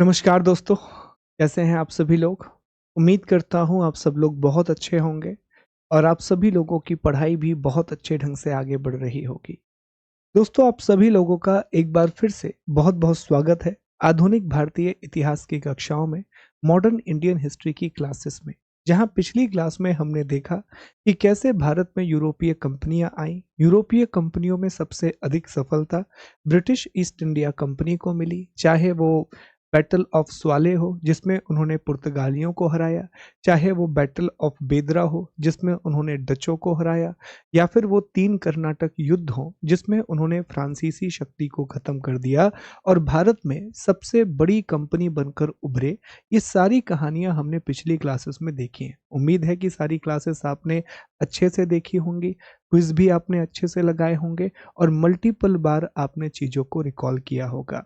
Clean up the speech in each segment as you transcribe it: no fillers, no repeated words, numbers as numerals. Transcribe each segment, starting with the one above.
नमस्कार दोस्तों, कैसे हैं आप सभी लोग? उम्मीद करता हूँ आप सब लोग बहुत अच्छे होंगे और आप सभी लोगों की पढ़ाई भी बहुत अच्छे ढंग से आगे बढ़ रही होगी। दोस्तों, आप सभी लोगों का एक बार फिर से बहुत-बहुत स्वागत है आधुनिक भारतीय इतिहास की कक्षाओं में, मॉडर्न इंडियन हिस्ट्री की क्लासेस में। जहाँ पिछली क्लास में हमने देखा कि कैसे भारत में यूरोपीय कंपनियाँ आईं। यूरोपीय कंपनियों में सबसे अधिक सफलता ब्रिटिश ईस्ट इंडिया कंपनी को मिली, चाहे वो बैटल ऑफ स्वाले हो जिसमें उन्होंने पुर्तगालियों को हराया, चाहे वो बैटल ऑफ बेदरा हो जिसमें उन्होंने डचों को हराया, या फिर वो 3 कर्नाटक युद्ध हो जिसमें उन्होंने फ्रांसीसी शक्ति को खत्म कर दिया और भारत में सबसे बड़ी कंपनी बनकर उभरे। ये सारी कहानियां हमने पिछली क्लासेस में देखी हैं। उम्मीद है कि सारी क्लासेस आपने अच्छे से देखी होंगी, क्विज भी आपने अच्छे से लगाए होंगे और मल्टीपल बार आपने चीजों को रिकॉल किया होगा।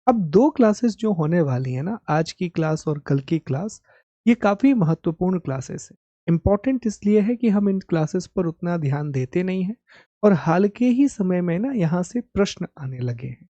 अब 2 क्लासेस जो होने वाली है ना, आज की क्लास और कल की क्लास, ये काफ़ी महत्वपूर्ण क्लासेस है। इम्पोर्टेंट इसलिए है कि हम इन क्लासेस पर उतना ध्यान देते नहीं हैं और हाल के ही समय में ना यहाँ से प्रश्न आने लगे हैं।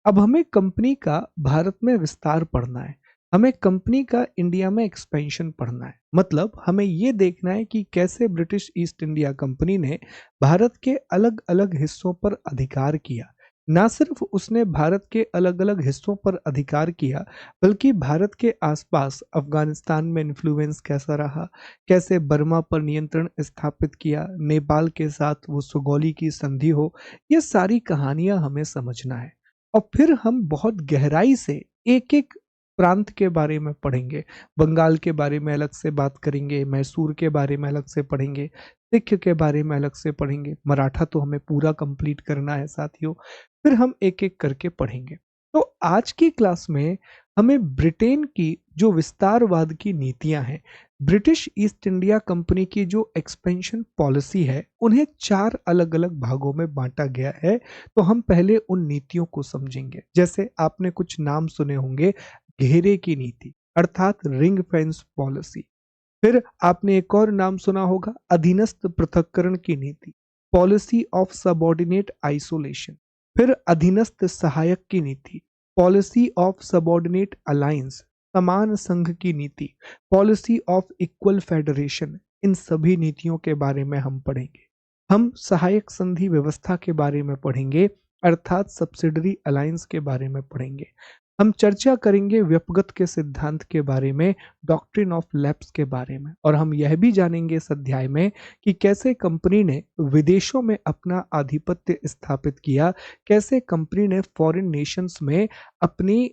अब हमें कंपनी का भारत में विस्तार पढ़ना है, हमें कंपनी का इंडिया में एक्सपेंशन पढ़ना है। मतलब हमें ये देखना है कि कैसे ब्रिटिश ईस्ट इंडिया कंपनी ने भारत के अलग-अलग हिस्सों पर अधिकार किया। ना सिर्फ उसने भारत के अलग-अलग हिस्सों पर अधिकार किया, बल्कि भारत के आसपास अफगानिस्तान में इन्फ्लुएंस कैसा रहा, कैसे बर्मा पर नियंत्रण स्थापित किया, नेपाल के साथ वो सुगौली की संधि हो, ये सारी कहानियां हमें समझना है। और फिर हम बहुत गहराई से एक-एक प्रांत के बारे में पढ़ेंगे। बंगाल के बारे में अलग से बात करेंगे, मैसूर के बारे में अलग से पढ़ेंगे, सिख के बारे में अलग से पढ़ेंगे, मराठा तो हमें पूरा कंप्लीट करना है साथियों। फिर हम एक-एक करके पढ़ेंगे। तो आज की क्लास में हमें ब्रिटेन की जो विस्तारवाद की नीतियां हैं, ब्रिटिश ईस्ट इंडिया कंपनी की जो एक्सपेंशन पॉलिसी है, उन्हें 4 अलग-अलग भागों में बाँटा गया है। तो हम पहले उन नीतियों को समझेंगे। जैसे आपने कुछ नाम सुने होंगे, घेरे की नीति अर्थात रिंग फेंस पॉलिसी। फिर आपने एक और नाम सुना होगा, अधीनस्थ पृथक्करण की नीति, पॉलिसी ऑफ सबऑर्डिनेट आइसोलेशन। फिर अधीनस्थ सहायक की नीति, पॉलिसी ऑफ सबऑर्डिनेट अलायंस, समान संघ की नीति, पॉलिसी ऑफ इक्वल फेडरेशन। इन सभी नीतियों के बारे में हम पढ़ेंगे। हम सहायक संधि व्यवस्था के बारे में पढ़ेंगे, अर्थात सब्सिडरी अलायंस के बारे में पढ़ेंगे। हम चर्चा करेंगे व्यपगत के सिद्धांत के बारे में, डॉक्ट्रिन ऑफ लैप्स के बारे में, और हम यह भी जानेंगे इस अध्याय में कि कैसे कंपनी ने विदेशों में अपना आधिपत्य स्थापित किया, कैसे कंपनी ने फॉरेन नेशंस में अपनी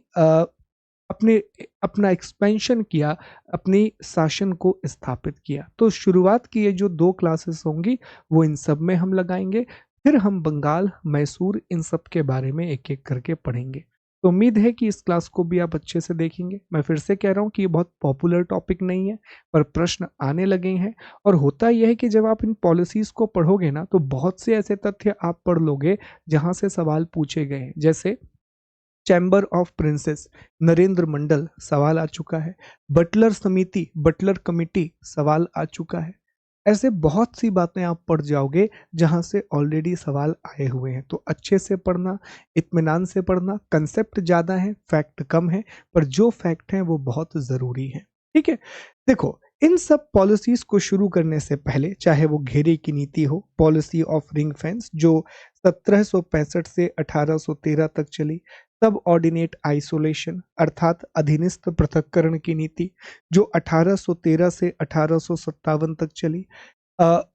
अपने अपना एक्सपेंशन किया, अपनी शासन को स्थापित किया। तो शुरुआत की ये जो 2 क्लासेस होंगी, वो इन सब में हम लगाएंगे। फिर हम बंगाल, मैसूर इन सब के बारे में एक-एक करके पढ़ेंगे। तो उम्मीद है कि इस क्लास को भी आप अच्छे से देखेंगे। मैं फिर से कह रहा हूँ कि ये बहुत पॉपुलर टॉपिक नहीं है, पर प्रश्न आने लगे हैं और होता यह है कि जब आप इन पॉलिसीज़ को पढ़ोगे ना, तो बहुत से ऐसे तथ्य आप पढ़ लोगे, जहाँ से सवाल पूछे गए हैं। जैसे चैम्बर ऑफ प्रिंसेस, नरेंद्र मंडल सवाल आ चुका है। बटलर समिति, बटलर कमिटी सवाल आ चुका है। ऐसे बहुत सी बातें आप पढ़ जाओगे जहां से ऑलरेडी सवाल आए हुए हैं। तो अच्छे से पढ़ना, इत्मीनान से पढ़ना। कंसेप्ट ज़्यादा है, फैक्ट कम है, पर जो फैक्ट हैं वो बहुत ज़रूरी हैं। ठीक है? देखो, इन सब पॉलिसीज को शुरू करने से पहले, चाहे वो घेरे की नीति हो, पॉलिसी ऑफ रिंग फेंस जो 1765 से 1813 तक चली, सब ऑर्डिनेट आइसोलेशन अर्थात अधीनस्थ पृथक्करण की नीति जो 1813 से 1857 तक चली, अ,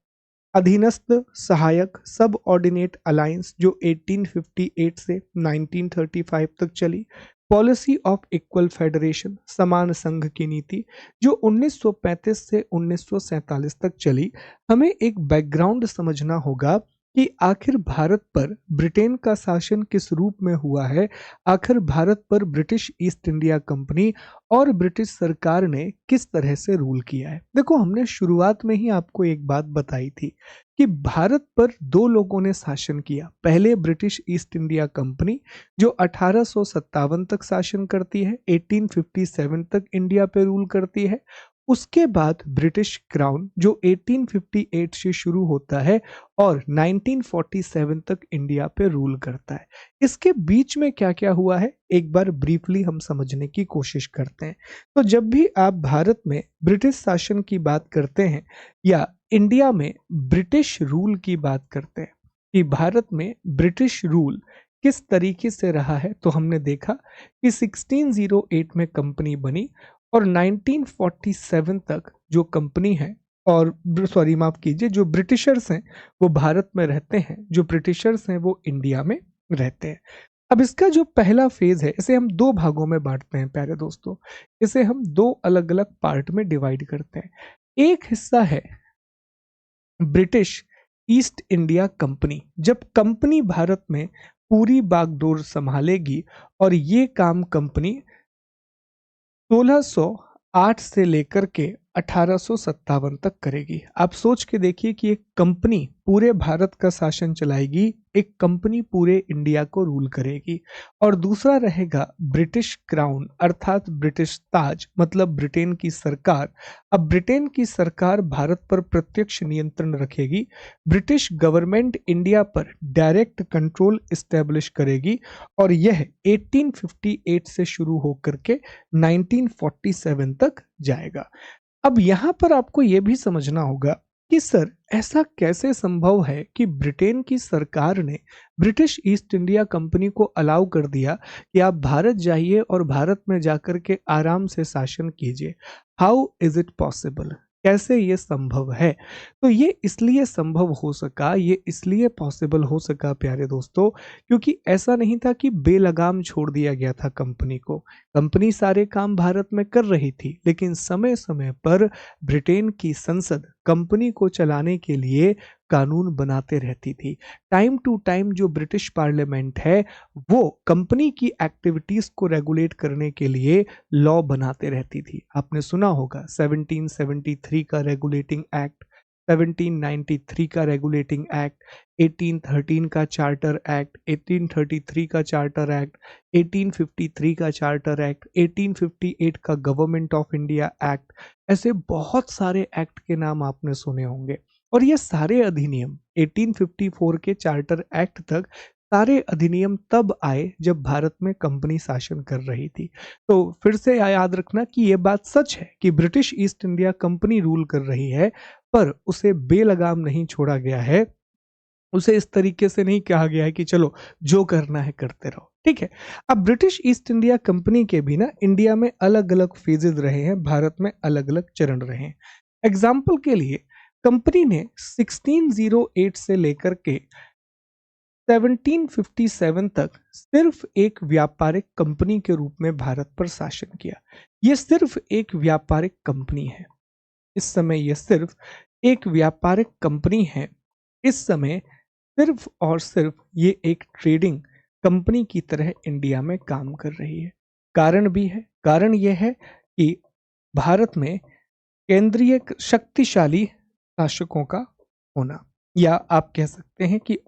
अधीनस्थ सहायक सब ऑर्डिनेट अलायंस जो 1858 से 1935 तक चली, पॉलिसी ऑफ इक्वल फेडरेशन समान संघ की नीति जो 1935 से 1947 तक चली। हमें एक बैकग्राउंड समझना होगा कि आखिर भारत पर ब्रिटेन का शासन किस रूप में हुआ है, आखिर भारत पर ब्रिटिश ईस्ट इंडिया कंपनी और ब्रिटिश सरकार ने किस तरह से रूल किया है। देखो, हमने शुरुआत में ही आपको एक बात बताई थी कि भारत पर 2 लोगों ने शासन किया। पहले ब्रिटिश ईस्ट इंडिया कंपनी जो 1857 तक शासन करती है, 1857 तक इंडिया पे रूल करती है। उसके बाद ब्रिटिश क्राउन जो 1858 से शुरू होता है और 1947 तक इंडिया पे रूल करता है। इसके बीच में क्या क्या हुआ है एक बार ब्रीफली हम समझने की कोशिश करते हैं। तो जब भी आप भारत में ब्रिटिश शासन की बात करते हैं या इंडिया में ब्रिटिश रूल की बात करते हैं कि भारत में ब्रिटिश रूल किस तरीके से रहा है, तो हमने देखा कि 1608 में कंपनी बनी और 1947 तक जो कंपनी है और सॉरी माफ कीजिए, जो ब्रिटिशर्स हैं वो भारत में रहते हैं, जो ब्रिटिशर्स हैं वो इंडिया में रहते हैं। अब इसका जो पहला फेज है इसे हम दो भागों में बांटते हैं प्यारे दोस्तों, इसे हम दो अलग अलग पार्ट में डिवाइड करते हैं। एक हिस्सा है ब्रिटिश ईस्ट इंडिया कंपनी, जब कंपनी भारत में पूरी बागडोर संभालेगी और ये काम कंपनी 1608 से लेकर के 1857 तक करेगी। आप सोच के देखिए कि एक कंपनी पूरे भारत का शासन चलाएगी, एक कंपनी पूरे इंडिया को रूल करेगी। और दूसरा रहेगा ब्रिटिश क्राउन अर्थात ब्रिटिश ताज, मतलब ब्रिटेन की सरकार। अब ब्रिटेन की सरकार भारत पर प्रत्यक्ष नियंत्रण रखेगी, ब्रिटिश गवर्नमेंट इंडिया पर डायरेक्ट कंट्रोल इस्टेब्लिश करेगी और यह 1858 से शुरू होकर के 1947 तक जाएगा। अब यहाँ पर आपको यह भी समझना होगा कि सर ऐसा कैसे संभव है कि ब्रिटेन की सरकार ने ब्रिटिश ईस्ट इंडिया कंपनी को अलाउ कर दिया कि आप भारत जाइए और भारत में जाकर के आराम से शासन कीजिए। हाउ इज इट पॉसिबल, कैसे ये संभव है? तो ये इसलिए संभव हो सका, ये इसलिए पॉसिबल हो सका प्यारे दोस्तों, क्योंकि ऐसा नहीं था कि बेलगाम छोड़ दिया गया था कंपनी को। कंपनी सारे काम भारत में कर रही थी, लेकिन समय समय पर ब्रिटेन की संसद कंपनी को चलाने के लिए कानून बनाते रहती थी। टाइम टू टाइम जो ब्रिटिश पार्लियामेंट है वो कंपनी की एक्टिविटीज को रेगुलेट करने के लिए लॉ बनाते रहती थी। आपने सुना होगा 1773 का रेगुलेटिंग एक्ट, 1793 का रेगुलेटिंग एक्ट, 1813 का चार्टर एक्ट, 1833 का चार्टर एक्ट, 1853 का चार्टर एक्ट, 1858 का गवर्नमेंट ऑफ इंडिया एक्ट। ऐसे बहुत सारे एक्ट के नाम आपने सुने होंगे और ये सारे अधिनियम 1854 के चार्टर एक्ट तक सारे अधिनियम तब आए जब भारत में कंपनी शासन कर रही थी। तो फिर से याद रखना कि यह बात सच है कि British east India company rule कर रही है, पर उसे बेलगाम नहीं छोड़ा गया है। उसे इस तरीके से नहीं कहा गया है कि चलो जो करना है करते रहो, ठीक है। अब ब्रिटिश ईस्ट इंडिया कंपनी के भी ना इंडिया में अलग अलग फेजेस रहे हैं, भारत में अलग अलग चरण रहे हैं। एग्जाम्पल के लिए कंपनी ने 1608 से लेकर के 1757 तक सिर्फ एक व्यापारिक कंपनी के रूप में भारत पर शासन किया। यह सिर्फ एक व्यापारिक कंपनी है, इस समय यह सिर्फ एक व्यापारिक कंपनी है। इस समय सिर्फ और सिर्फ ये एक ट्रेडिंग कंपनी की तरह इंडिया में काम कर रही है। कारण भी है, कारण यह है कि भारत में केंद्रीय शक्तिशाली शासकों का होना, या आप कह सकते हैं कि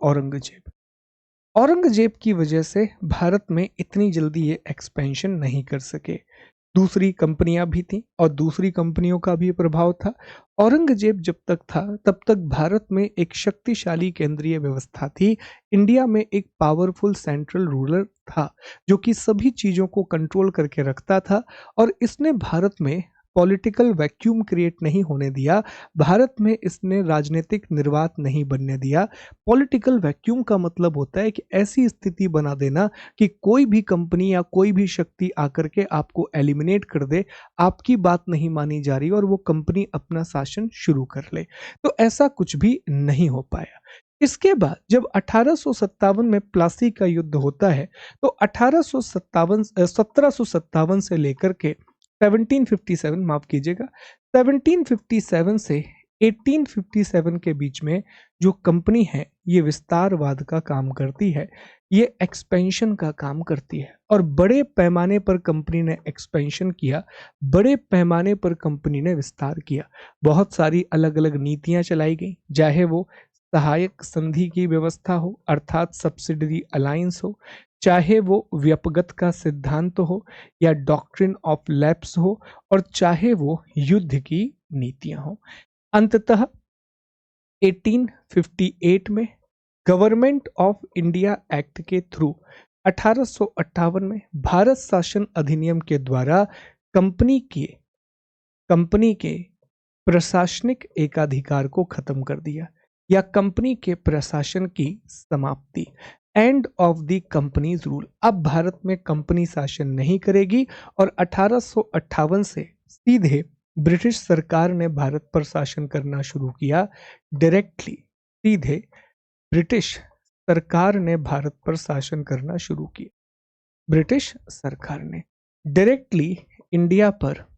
औरंगजेब की वजह से भारत में इतनी जल्दी ये एक्सपेंशन नहीं कर सके। दूसरी कंपनियां भी थीं और दूसरी कंपनियों का भी प्रभाव था। औरंगजेब जब तक था तब तक भारत में एक शक्तिशाली केंद्रीय व्यवस्था थी, इंडिया में एक पावरफुल सेंट्रल रूलर था जो कि सभी चीजों को कंट्रोल करके रखता था और इसने भारत में पॉलिटिकल वैक्यूम क्रिएट नहीं होने दिया, भारत में इसने राजनीतिक निर्वात नहीं बनने दिया। पॉलिटिकल वैक्यूम का मतलब होता है कि ऐसी स्थिति बना देना कि कोई भी कंपनी या कोई भी शक्ति आकर के आपको एलिमिनेट कर दे, आपकी बात नहीं मानी जा रही और वो कंपनी अपना शासन शुरू कर ले। तो ऐसा कुछ भी नहीं हो पाया। इसके बाद जब 1857 में प्लासी का युद्ध होता है तो 1757 से लेकर के 1757 माफ कीजिएगा 1757 से 1857 के बीच में जो कंपनी है ये विस्तारवाद का काम करती है, ये एक्सपेंशन का काम करती है और बड़े पैमाने पर कंपनी ने एक्सपेंशन किया, बड़े पैमाने पर कंपनी ने विस्तार किया। बहुत सारी अलग अलग नीतियां चलाई गई, चाहे वो सहायक संधि की व्यवस्था हो अर्थात सब्सिडरी अलायंस हो, चाहे वो व्यपगत का सिद्धांत हो या डॉक्ट्रिन ऑफ लैप्स हो और चाहे वो युद्ध की नीतियां हो। अंततः 1858 में गवर्नमेंट ऑफ इंडिया एक्ट के थ्रू 1858 में भारत शासन अधिनियम के द्वारा कंपनी के कंपनी के प्रशासनिक एकाधिकार को खत्म कर दिया या कंपनी के प्रशासन की समाप्ति। End of the companies rule. अब भारत में कंपनी शासन नहीं करेगी और 1858 से सीधे ब्रिटिश सरकार ने भारत पर शासन करना शुरू किया। डायरेक्टली सीधे ब्रिटिश सरकार ने भारत पर शासन करना शुरू किया। ब्रिटिश सरकार ने डायरेक्टली इंडिया पर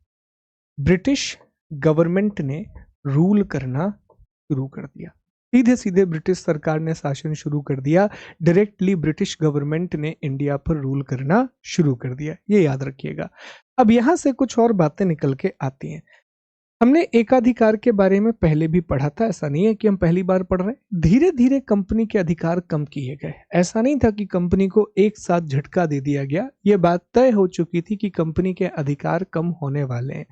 ब्रिटिश गवर्नमेंट ने रूल करना शुरू कर दिया। सीधे सीधे ब्रिटिश सरकार ने शासन शुरू कर दिया। डायरेक्टली ब्रिटिश गवर्नमेंट ने इंडिया पर रूल करना शुरू कर दिया। ये याद रखिएगा। अब यहां से कुछ और बातें निकल के आती हैं। हमने एकाधिकार के बारे में पहले भी पढ़ा था, ऐसा नहीं है कि हम पहली बार पढ़ रहे हैं। धीरे धीरे कंपनी के अधिकार कम किए गए। ऐसा नहीं था कि कंपनी को एक साथ झटका दे दिया गया। यह बात तय हो चुकी थी कि कंपनी के अधिकार कम होने वाले हैं,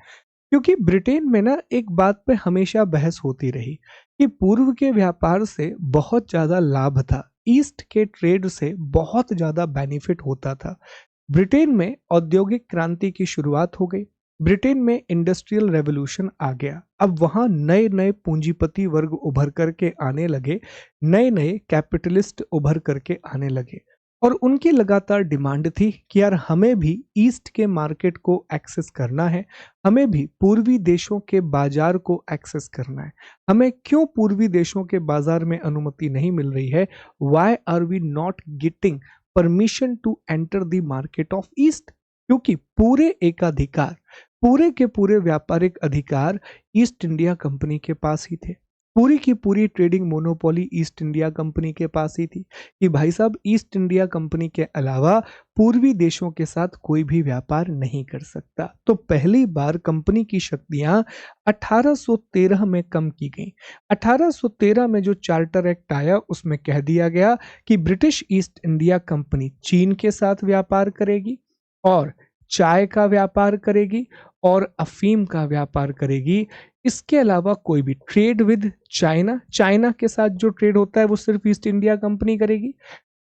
क्योंकि ब्रिटेन में ना एक बात पे हमेशा बहस होती रही कि पूर्व के व्यापार से बहुत ज्यादा लाभ था, ईस्ट के ट्रेड से बहुत ज्यादा बेनिफिट होता था। ब्रिटेन में औद्योगिक क्रांति की शुरुआत हो गई। ब्रिटेन में इंडस्ट्रियल रेवोल्यूशन आ गया। अब वहां नए नए पूंजीपति वर्ग उभर करके आने लगे, नए नए कैपिटलिस्ट उभर करके आने लगे और उनकी लगातार डिमांड थी कि यार हमें भी ईस्ट के मार्केट को एक्सेस करना है, हमें भी पूर्वी देशों के बाजार को एक्सेस करना है। हमें क्यों पूर्वी देशों के बाजार में अनुमति नहीं मिल रही है? Why are we not getting permission to enter the market of east? क्योंकि पूरे एकाधिकार, पूरे के पूरे व्यापारिक अधिकार ईस्ट इंडिया कंपनी के पास ही थे। पूरी की पूरी trading monopoly east India company के पास ही थी कि भाई साहब ईस्ट इंडिया कंपनी के अलावा पूर्वी देशों के साथ कोई भी व्यापार नहीं कर सकता। तो पहली बार कंपनी की शक्तियां 1813 में कम की गई। 1813 में जो चार्टर एक्ट आया उसमें कह दिया गया कि ब्रिटिश ईस्ट इंडिया कंपनी चीन के साथ व्यापार करेगी और चाय का व्यापार करेगी और अफीम का व्यापार करेगी। इसके अलावा कोई भी ट्रेड विद चाइना, चाइना के साथ जो ट्रेड होता है वो सिर्फ ईस्ट इंडिया कंपनी करेगी।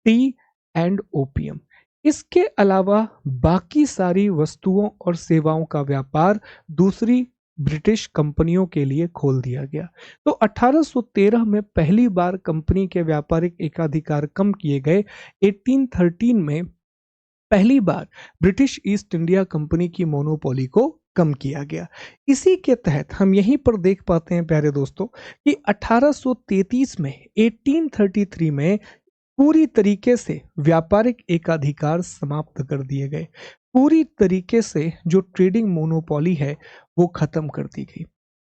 टी एंड ओपियम, इसके अलावा बाकी सारी वस्तुओं और सेवाओं का व्यापार दूसरी ब्रिटिश कंपनियों के लिए खोल दिया गया। तो 1813 में पहली बार कंपनी के व्यापारिक एकाधिकार कम किए गए। 1813 में पहली बार ब्रिटिश ईस्ट इंडिया कंपनी की मोनोपोली को कम किया गया। इसी के तहत हम यहीं पर देख पाते हैं प्यारे दोस्तों कि 1833 में 1833 में पूरी तरीके से व्यापारिक एकाधिकार समाप्त कर दिए गए। पूरी तरीके से जो ट्रेडिंग मोनोपोली है वो खत्म कर दी गई।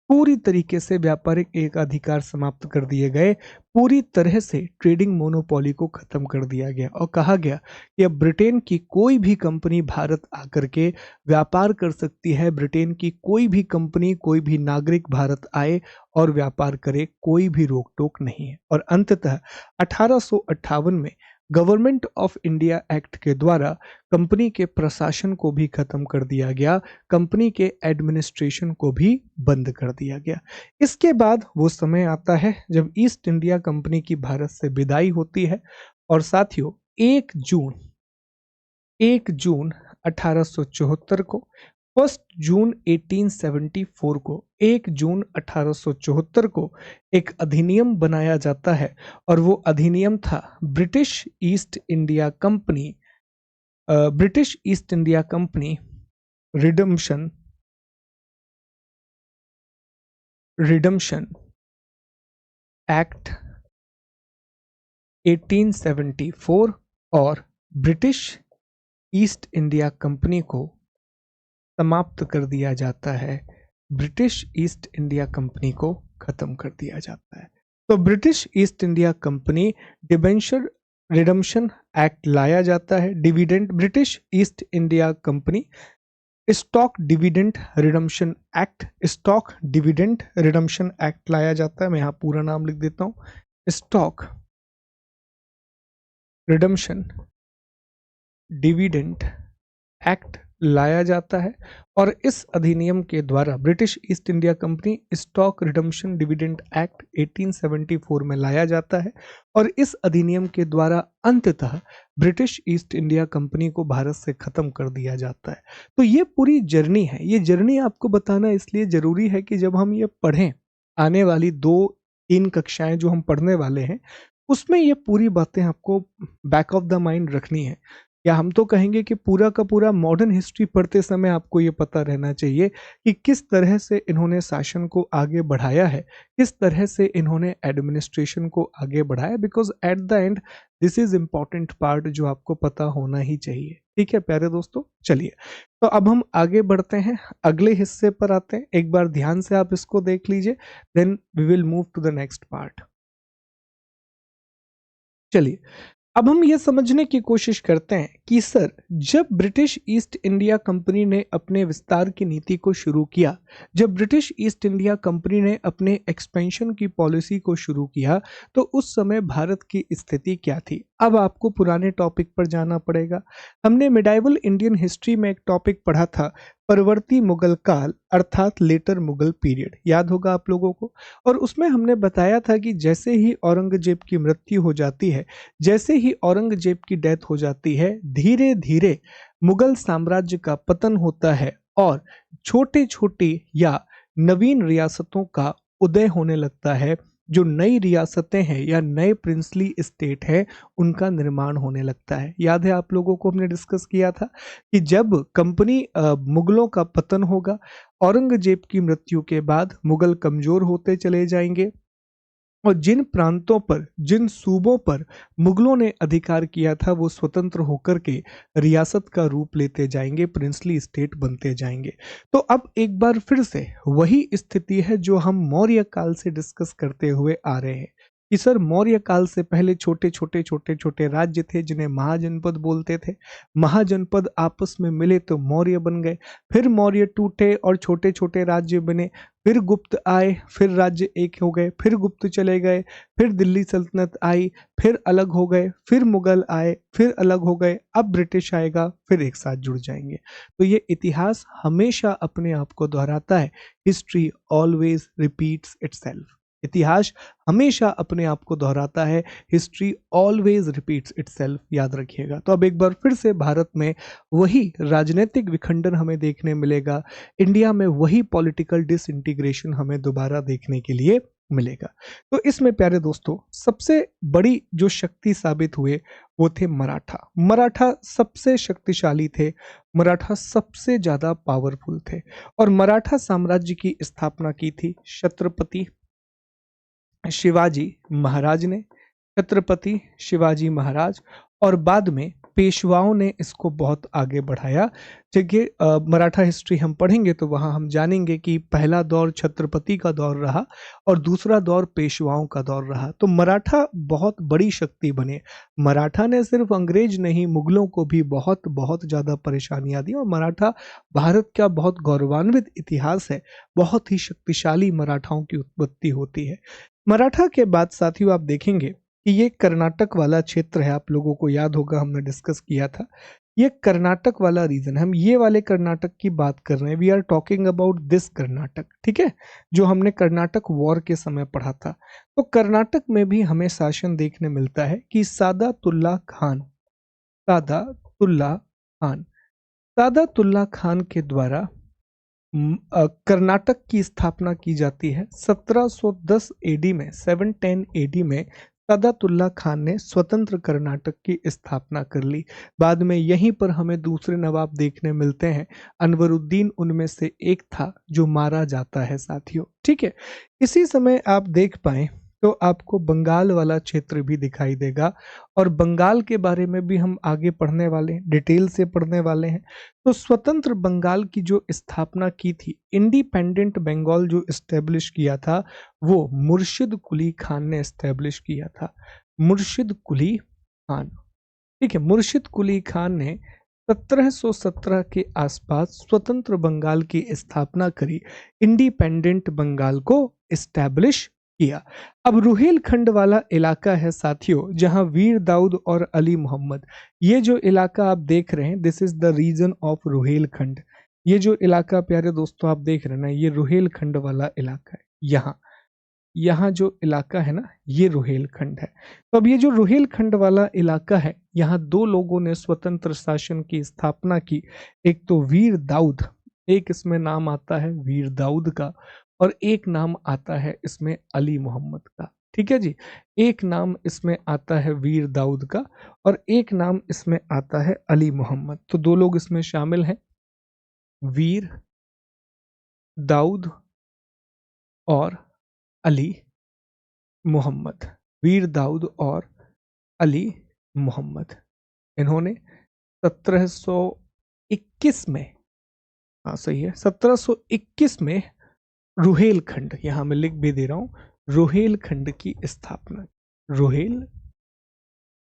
पूरी तरीके से व्यापारिक एकाधिकार समाप्त कर दिए गए। पूरी तरह से ट्रेडिंग मोनोपोली को खत्म कर दिया गया और कहा गया कि अब ब्रिटेन की कोई भी कंपनी भारत आकर के व्यापार कर सकती है। ब्रिटेन की कोई भी कंपनी, कोई भी नागरिक भारत आए और व्यापार करे, कोई भी रोक टोक नहीं है। और अंततः 1858 में गवर्नमेंट ऑफ इंडिया एक्ट के द्वारा कंपनी के प्रशासन को भी खत्म कर दिया गया, कंपनी के एडमिनिस्ट्रेशन को भी बंद कर दिया गया। इसके बाद वो समय आता है जब ईस्ट इंडिया कंपनी की भारत से विदाई होती है और साथियों 1 जून 1874 को, 1 जून 1874 को, 1 जून 1874 को एक अधिनियम बनाया जाता है और वो अधिनियम था British east India company redemption act 1874 और ब्रिटिश ईस्ट इंडिया कंपनी को समाप्त कर दिया जाता है। ब्रिटिश ईस्ट इंडिया कंपनी को खत्म कर दिया जाता है। तो British east India company debenture redemption act लाया जाता है। Dividend British east India company stock dividend redemption act, stock dividend redemption act लाया जाता है। मैं यहां पूरा नाम लिख देता हूं, स्टॉक रिडम्पशन डिविडेंड एक्ट लाया जाता है और इस अधिनियम के द्वारा British east India company stock redemption dividend act 1874 में लाया जाता है और इस अधिनियम के द्वारा अंततः ब्रिटिश ईस्ट इंडिया कंपनी को भारत से खत्म कर दिया जाता है। तो ये पूरी जर्नी है, ये जर्नी आपको बताना इसलिए जरूरी है कि जब हम ये पढ़ें, आने वाली 2-3 कक्षाएं जो हम पढ़ने वाले हैं उसमें ये पूरी बातें आपको बैक ऑफ द माइंड रखनी है। या हम तो कहेंगे कि पूरा का पूरा मॉडर्न हिस्ट्री पढ़ते समय आपको ये पता रहना चाहिए कि किस तरह से इन्होंने शासन को आगे बढ़ाया है, किस तरह से इन्होंने एडमिनिस्ट्रेशन को आगे बढ़ाया, because at the end this is important part जो आपको पता होना ही चाहिए। ठीक है प्यारे दोस्तों, चलिए तो अब हम आगे बढ़ते हैं, अगले हिस्से पर आते हैं। एक बार ध्यान से आप इसको देख लीजिए, then we will move to the next part. चलिए अब हम ये समझने की कोशिश करते हैं कि सर जब ब्रिटिश ईस्ट इंडिया कंपनी ने अपने विस्तार की नीति को शुरू किया, जब ब्रिटिश ईस्ट इंडिया कंपनी ने अपने एक्सपेंशन की पॉलिसी को शुरू किया, तो उस समय भारत की स्थिति क्या थी। अब आपको पुराने टॉपिक पर जाना पड़ेगा। हमने मिडाइवल इंडियन हिस्ट्री में एक टॉपिक पढ़ा था, परवर्ती मुगल काल अर्थात लेटर मुगल पीरियड, याद होगा आप लोगों को। और उसमें हमने बताया था कि जैसे ही औरंगजेब की मृत्यु हो जाती है, जैसे ही औरंगजेब की डेथ हो जाती है, धीरे धीरे मुगल साम्राज्य का पतन होता है और छोटे छोटे या नवीन रियासतों का उदय होने लगता है। जो नई रियासतें हैं या नए प्रिंसली स्टेट है, उनका निर्माण होने लगता है। याद है आप लोगों को, हमने डिस्कस किया था कि जब कंपनी मुगलों का पतन होगा, औरंगजेब की मृत्यु के बाद मुगल कमजोर होते चले जाएंगे और जिन प्रांतों पर, जिन सूबों पर मुगलों ने अधिकार किया था, वो स्वतंत्र होकर के रियासत का रूप लेते जाएंगे, प्रिंसली स्टेट बनते जाएंगे। तो अब एक बार फिर से वही स्थिति है जो हम मौर्य काल से डिस्कस करते हुए आ रहे हैं कि सर मौर्य काल से पहले छोटे छोटे छोटे छोटे राज्य थे जिन्हें महाजनपद बोलते थे। महाजनपद आपस में मिले तो मौर्य बन गए, फिर मौर्य टूटे और छोटे छोटे राज्य बने, फिर गुप्त आए, फिर राज्य एक हो गए, फिर गुप्त चले गए, फिर दिल्ली सल्तनत आई, फिर अलग हो गए, फिर मुगल आए, फिर अलग हो गए, अब ब्रिटिश आएगा, फिर एक साथ जुड़ जाएंगे। तो ये इतिहास हमेशा अपने आप को दोहराता है। History always repeats itself. इतिहास हमेशा अपने आप को दोहराता है। हिस्ट्री ऑलवेज रिपीट्स इटसेल्फ, याद रखिएगा। तो अब एक बार फिर से भारत में वही राजनीतिक विखंडन हमें देखने मिलेगा, इंडिया में वही पॉलिटिकल डिसइंटीग्रेशन हमें दोबारा देखने के लिए मिलेगा। तो इसमें प्यारे दोस्तों सबसे बड़ी जो शक्ति साबित हुए वो थे मराठा। मराठा सबसे शक्तिशाली थे, मराठा सबसे ज्यादा पावरफुल थे और मराठा साम्राज्य की स्थापना की थी छत्रपति शिवाजी महाराज ने। छत्रपति शिवाजी महाराज और बाद में पेशवाओं ने इसको बहुत आगे बढ़ाया। जगह मराठा हिस्ट्री हम पढ़ेंगे तो वहां हम जानेंगे कि पहला दौर छत्रपति का दौर रहा और दूसरा दौर पेशवाओं का दौर रहा। तो मराठा बहुत बड़ी शक्ति बने। मराठा ने सिर्फ अंग्रेज नहीं, मुगलों को भी बहुत बहुत ज्यादा परेशानियां दी और मराठा भारत का बहुत गौरवान्वित इतिहास है। बहुत ही शक्तिशाली मराठाओं की उत्पत्ति होती है। मराठा के बाद साथियों आप देखेंगे कि ये कर्नाटक वाला क्षेत्र है। आप लोगों को याद होगा हमने डिस्कस किया था, ये कर्नाटक वाला रीजन। हम ये वाले कर्नाटक की बात कर रहे हैं, we are talking about this Karnataka, ठीक है, जो हमने कर्नाटक वॉर के समय पढ़ा था। तो कर्नाटक में भी हमें शासन देखने मिलता है कि सादातुल्ला खान, सादातुल्ला खान, सादातुल्ला खान के द्वारा कर्नाटक की स्थापना की जाती है 1710 एडी में। 710 एडी में सादातुल्ला खान ने स्वतंत्र कर्नाटक की स्थापना कर ली। बाद में यहीं पर हमें दूसरे नवाब देखने मिलते हैं, अनवरुद्दीन उनमें से एक था जो मारा जाता है साथियों, ठीक है। इसी समय आप देख पाए तो आपको बंगाल वाला क्षेत्र भी दिखाई देगा और बंगाल के बारे में भी हम आगे पढ़ने वाले हैं, डिटेल से पढ़ने वाले हैं। तो स्वतंत्र बंगाल की जो स्थापना की थी, इंडिपेंडेंट बंगाल जो एस्टेब्लिश किया था, वो मुर्शिद कुली खान ने एस्टेब्लिश किया था। मुर्शिद कुली खान, ठीक है, मुर्शिद कुली खान ने 1717 के आसपास स्वतंत्र बंगाल की स्थापना करी, इंडिपेंडेंट बंगाल को एस्टैब्लिश किया। अब रुहेलखंड वाला इलाका है साथियों, जहां वीर दाऊद और अली मोहम्मद, ये जो इलाका आप देख रहे हैं, this is the region of Rohilkhand. ये जो इलाका प्यारे दोस्तों आप देख रहे हैं ना, ये रुहेलखंड वाला इलाका है। यहाँ यहाँ जो इलाका है ना, ये रुहेलखंड है। तो अब ये जो रुहेलखंड वाला इलाका है, यहाँ दो लोगों ने स्वतंत्र शासन की स्थापना की। एक तो वीर दाऊद, एक इसमें नाम आता है वीर दाऊद का, और एक नाम आता है इसमें अली मोहम्मद का। ठीक है जी, एक नाम इसमें आता है वीर दाऊद का और एक नाम इसमें आता है अली मोहम्मद। तो दो लोग इसमें शामिल हैं, वीर दाऊद और अली मोहम्मद। वीर दाऊद और अली मोहम्मद, इन्होंने 1721 में, हाँ सही है, 1721 में रुहेलखंड, यहां मैं लिख भी दे रहा हूं, रुहेलखंड की स्थापना। रुहेल,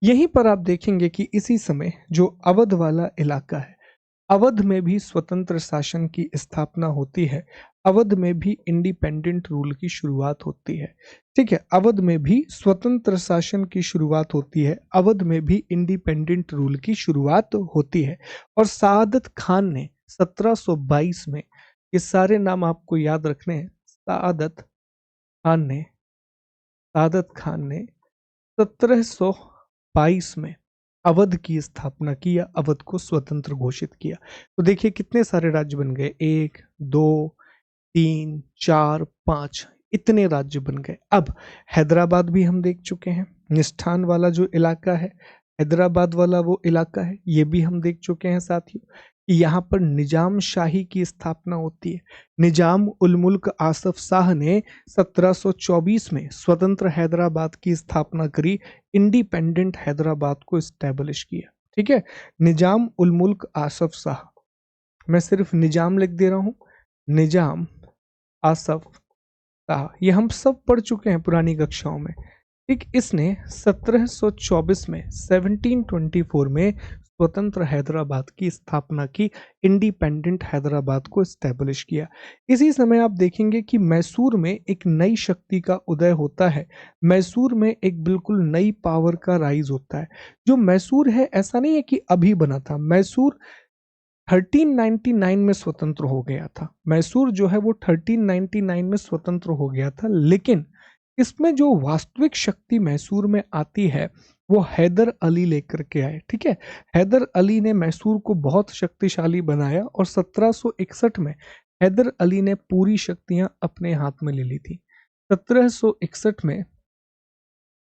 यहीं पर आप देखेंगे कि इसी समय जो अवध वाला इलाका है, अवध में भी स्वतंत्र शासन की स्थापना होती है। अवध में भी इंडिपेंडेंट रूल की शुरुआत होती है। ठीक है, अवध में भी स्वतंत्र शासन की शुरुआत होती है, अवध में भी इंडिपेंडेंट रूल की शुरुआत होती है। और सआदत खान ने 1722 में, ये सारे नाम आपको याद रखने हैं, सआदत खान ने 1722 में अवध की स्थापना की या अवध को स्वतंत्र घोषित किया। तो देखिए कितने सारे राज्य बन गए, 1 2 3 4 5, इतने राज्य बन गए। अब हैदराबाद भी हम देख चुके हैं, निष्ठान वाला जो इलाका है, हैदराबाद वाला वो इलाका है, ये भी हम देख चुके हैं साथियों कि यहाँ पर निजाम शाही की स्थापना होती है। निजाम उल मुल्क आसफ शाह ने 1724 में स्वतंत्र हैदराबाद की स्थापना करी, इंडिपेंडेंट हैदराबाद को स्टैब्लिश किया। ठीक है, निजाम उल मुल्क आसफ शाह, मैं सिर्फ निजाम लिख दे रहा हूं, निजाम आसफ शाह, ये हम सब पढ़ चुके हैं पुरानी कक्षाओं में। ठीक, इसने 1724 में, 1724 में स्वतंत्र हैदराबाद की स्थापना की, इंडिपेंडेंट हैदराबाद को स्टैब्लिश किया। इसी समय आप देखेंगे कि मैसूर में एक नई शक्ति का उदय होता है। मैसूर में एक बिल्कुल नई पावर का राइज होता है। जो मैसूर है, ऐसा नहीं है कि अभी बना था, मैसूर 1399 में स्वतंत्र हो गया था। मैसूर जो है वो 1399 में स्वतंत्र हो गया था, लेकिन इसमें जो वास्तविक शक्ति मैसूर में आती है वो हैदर अली लेकर के आए। ठीक है, हैदर अली ने मैसूर को बहुत शक्तिशाली बनाया और 1761 में हैदर अली ने पूरी शक्तियां अपने हाथ में ले ली थी। 1761 में,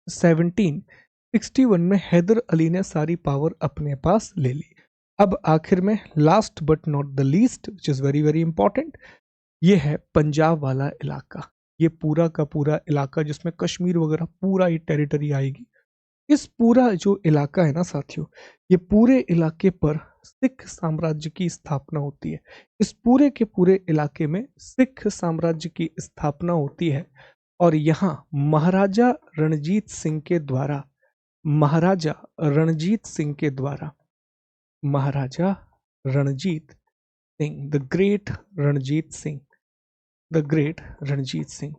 1761 में हैदर अली ने सारी पावर अपने पास ले ली। अब आखिर में, last but not the least, which is very very important, ये है पंजाब वाला इलाका। ये पूरा का पूरा इलाका जिसमें कश्मीर वगैरह पूरा ही टेरिटरी आएगी। इस पूरा जो इलाका है ना साथियों, ये पूरे इलाके पर सिख साम्राज्य की स्थापना होती है। इस पूरे के पूरे इलाके में सिख साम्राज्य की स्थापना होती है। और यहाँ महाराजा रणजीत सिंह के द्वारा, महाराजा रणजीत सिंह के द्वारा, Maharaja Ranjit Singh, the great Ranjit Singh, the great Ranjit Singh,